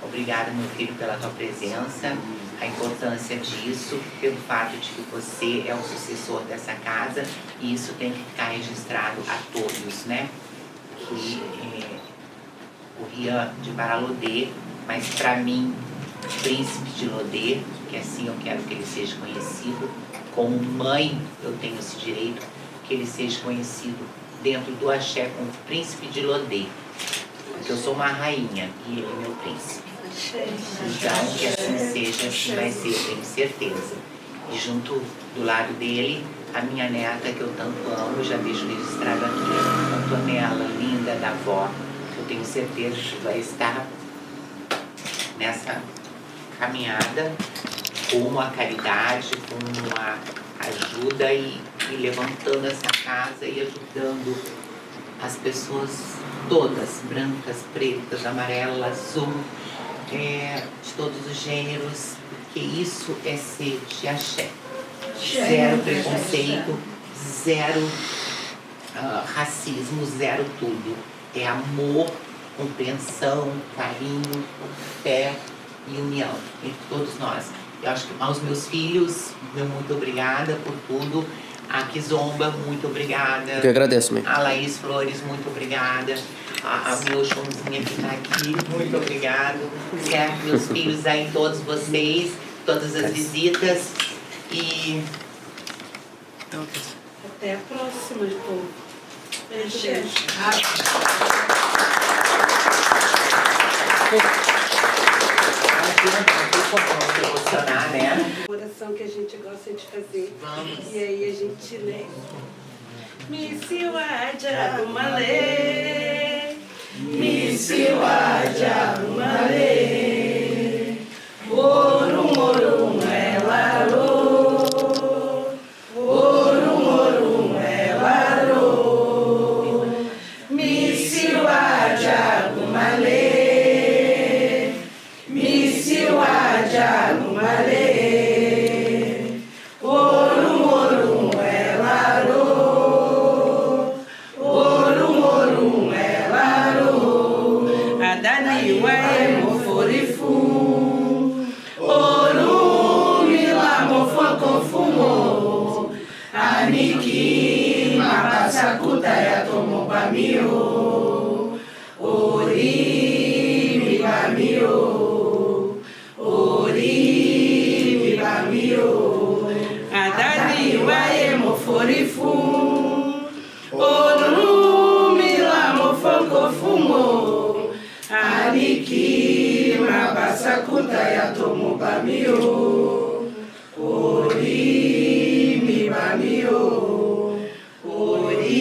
Obrigada, meu filho, pela tua presença, a importância disso, pelo fato de que você é o sucessor dessa casa e isso tem que ficar registrado a todos, né? Que o Rian de Baralodê, mas para mim, príncipe de Lodê, que assim eu quero que ele seja conhecido, como mãe eu tenho esse direito, que ele seja conhecido dentro do axé como príncipe de Lodê, porque eu sou uma rainha e ele é meu príncipe. Então, que assim seja, assim vai ser, eu tenho certeza. E junto do lado dele, a minha neta, que eu tanto amo, já deixo registrado aqui, Antonella, linda da avó, que eu tenho certeza que vai estar nessa caminhada com a caridade, com a ajuda e levantando essa casa e ajudando as pessoas todas, brancas, pretas, amarelas, azul, de todos os gêneros, porque isso é ser de axé. Zero preconceito, zero racismo, zero tudo. É amor, compreensão, carinho, fé e união entre todos nós. Eu acho que aos meus filhos, meu muito obrigada por tudo. A Kizomba, muito obrigada. Eu que agradeço, mãe. A Laís Flores, muito obrigada. A meu Chãozinha que está aqui, muito obrigado. Certo, meus filhos aí, todos vocês, todas as visitas. E até a próxima, povo. Beijo. Emocionar, né? Oração que a gente gosta de fazer. Vamos. E aí a gente lê. Misiwaja Umale, Misiwaja Umale, Orum Orum Elaro, Orum Orum Elaro, Misiwaja Umale, Misiwaja Umale. Aniki mabasakuta ya tomo bamio, ori mi bamio, ori mi bamio. Adani wae moforifu, oru mi la mofokofumo. Aniki mabasakuta ya tomo bamio, ori mi bamio, ori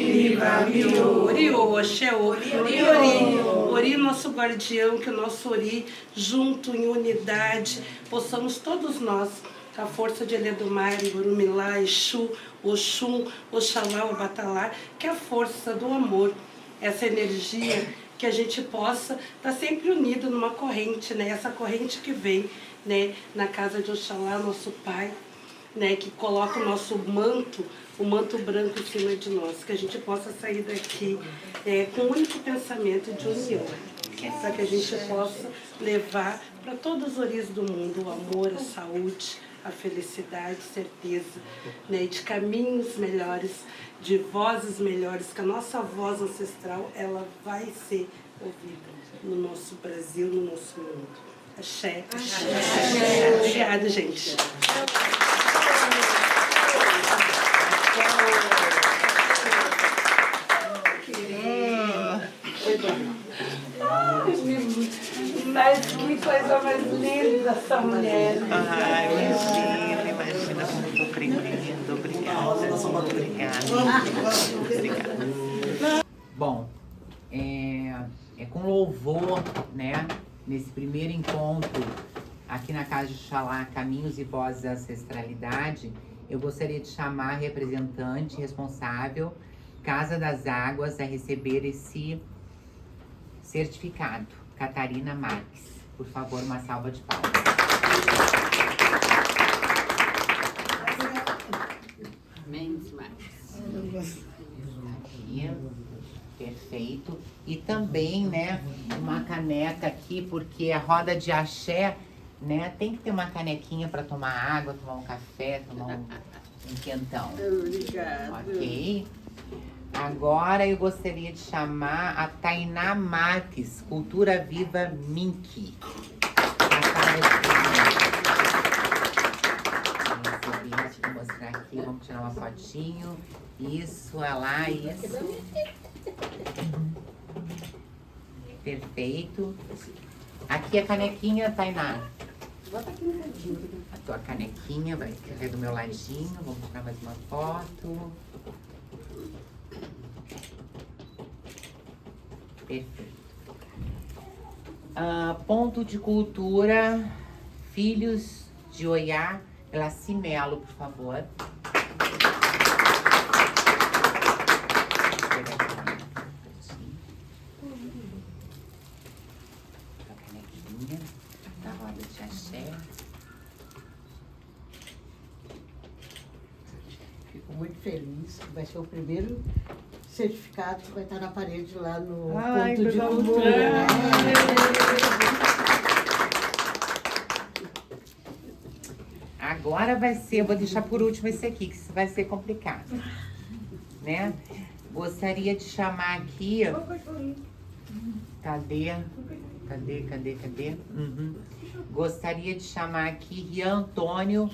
mi bamio. Ori, oxé, ori, ori, ori. Ori, nosso guardião, que o nosso ori, junto em unidade, possamos todos nós, a força de Eledomar, Orumilá, Exu, Oxum, Oxalá, Obatalá, que é a força do amor, essa energia que a gente possa estar sempre unido numa corrente, né? Essa corrente que vem, né, na casa de Oxalá, nosso Pai, né, que coloca o nosso manto, o manto branco em cima de nós, que a gente possa sair daqui com um único pensamento de união, para que a gente possa levar para todos os origens do mundo o amor, a saúde, a felicidade, certeza, né, de caminhos melhores, de vozes melhores, que a nossa voz ancestral ela vai ser ouvida no nosso Brasil, no nosso mundo. Axé. Axé. Axé. Obrigada, gente. Mas que coisa mais linda essa mulher. Ai, imagina como eu tô aprendendo. Obrigada. Bom, é com louvor, né? Nesse primeiro encontro aqui na Casa de Oxalá, Caminhos e Vozes da Ancestralidade, eu gostaria de chamar a representante responsável, Casa das Águas, a receber esse certificado. Catarina Marques. Por favor, uma salva de palmas. Mendes Marques. Aqui, perfeito. E também, né, uma caneca aqui, porque a roda de axé, né, tem que ter uma canequinha para tomar água, tomar um café, tomar um quentão. Obrigada. Ok? Agora eu gostaria de chamar a Tainá Marques, Cultura Viva Mink. Vou mostrar aqui, vamos tirar uma fotinho. Isso, olha lá, isso. Perfeito. Aqui a canequinha, Tainá. Bota aqui no cantinho. A tua canequinha vai ficar do meu ladinho. Vamos tirar mais uma foto. Perfeito. Ponto de cultura, Filhos de Oiá, Glaci Melo, por favor. A canequinha da roda de axé. Fico muito feliz, que vai ser o primeiro certificado que vai estar na parede lá no Ai, ponto de coisa cultura. Né? Agora vai ser, eu vou deixar por último esse aqui, que isso vai ser complicado, né? Gostaria de chamar aqui, cadê? Gostaria de chamar aqui Rian Antônio,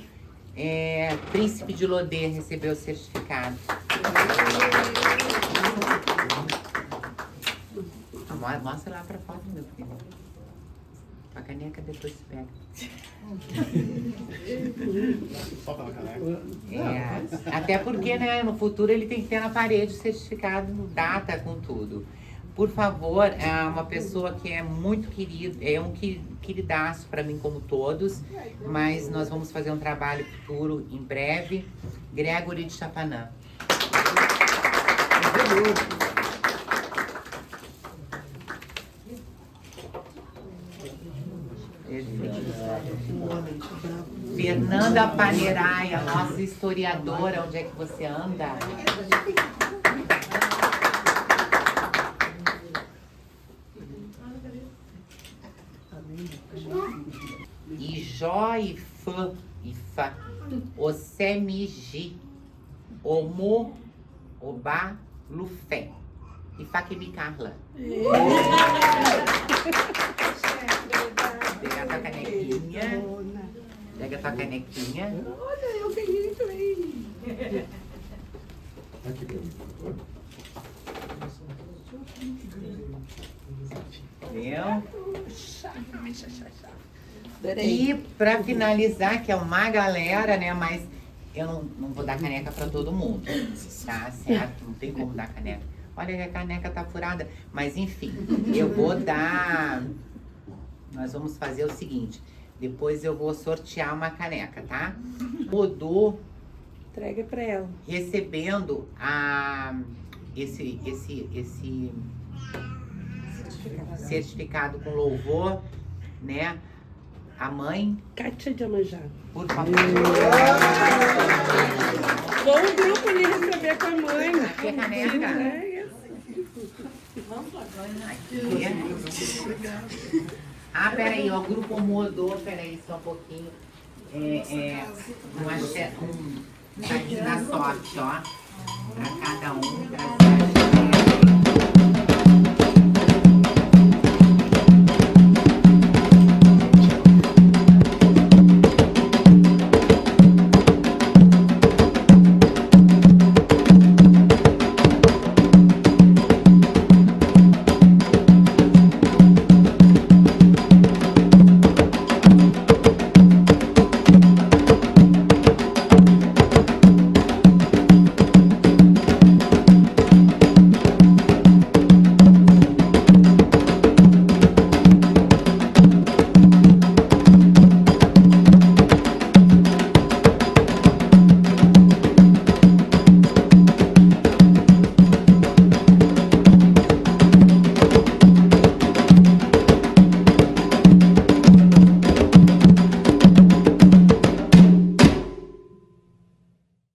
Príncipe de Lodê, recebeu o certificado. Mostra lá pra foto, meu filho. A caneca depois se pega. Até porque, né, no futuro ele tem que ter na parede o certificado, data com tudo. Por favor, é uma pessoa que é muito querida, é um queridaço para mim como todos, mas nós vamos fazer um trabalho futuro em breve. Gregory de Chapanã. Fernanda Paneraia, nossa historiadora, onde é que você anda? Ijó e fã, Ifá, Osemiji, Omo, Obá, Lufé, Ifaquebi Carla. Pega a tua canequinha. Pega a tua canequinha. Olha, eu ganhei também. Aqui pra mim, por favor. Entendeu? E pra finalizar, que é uma galera, né? Mas eu não vou dar caneca pra todo mundo. Tá certo? Não tem como dar caneca. Olha que a caneca tá furada. Mas enfim, eu vou dar. Nós vamos fazer o seguinte. Depois eu vou sortear uma caneca, tá? O Entrega pra ela. recebendo esse certificado com louvor, né? A mãe, Kátia de Amanjá. por favor. Vou o grupo ali receber com a mãe. Aqui é caneca. Ah, peraí, ó, o grupo mudou, peraí, só um pouquinho. Um sorte, ó. Pra cada um, trazer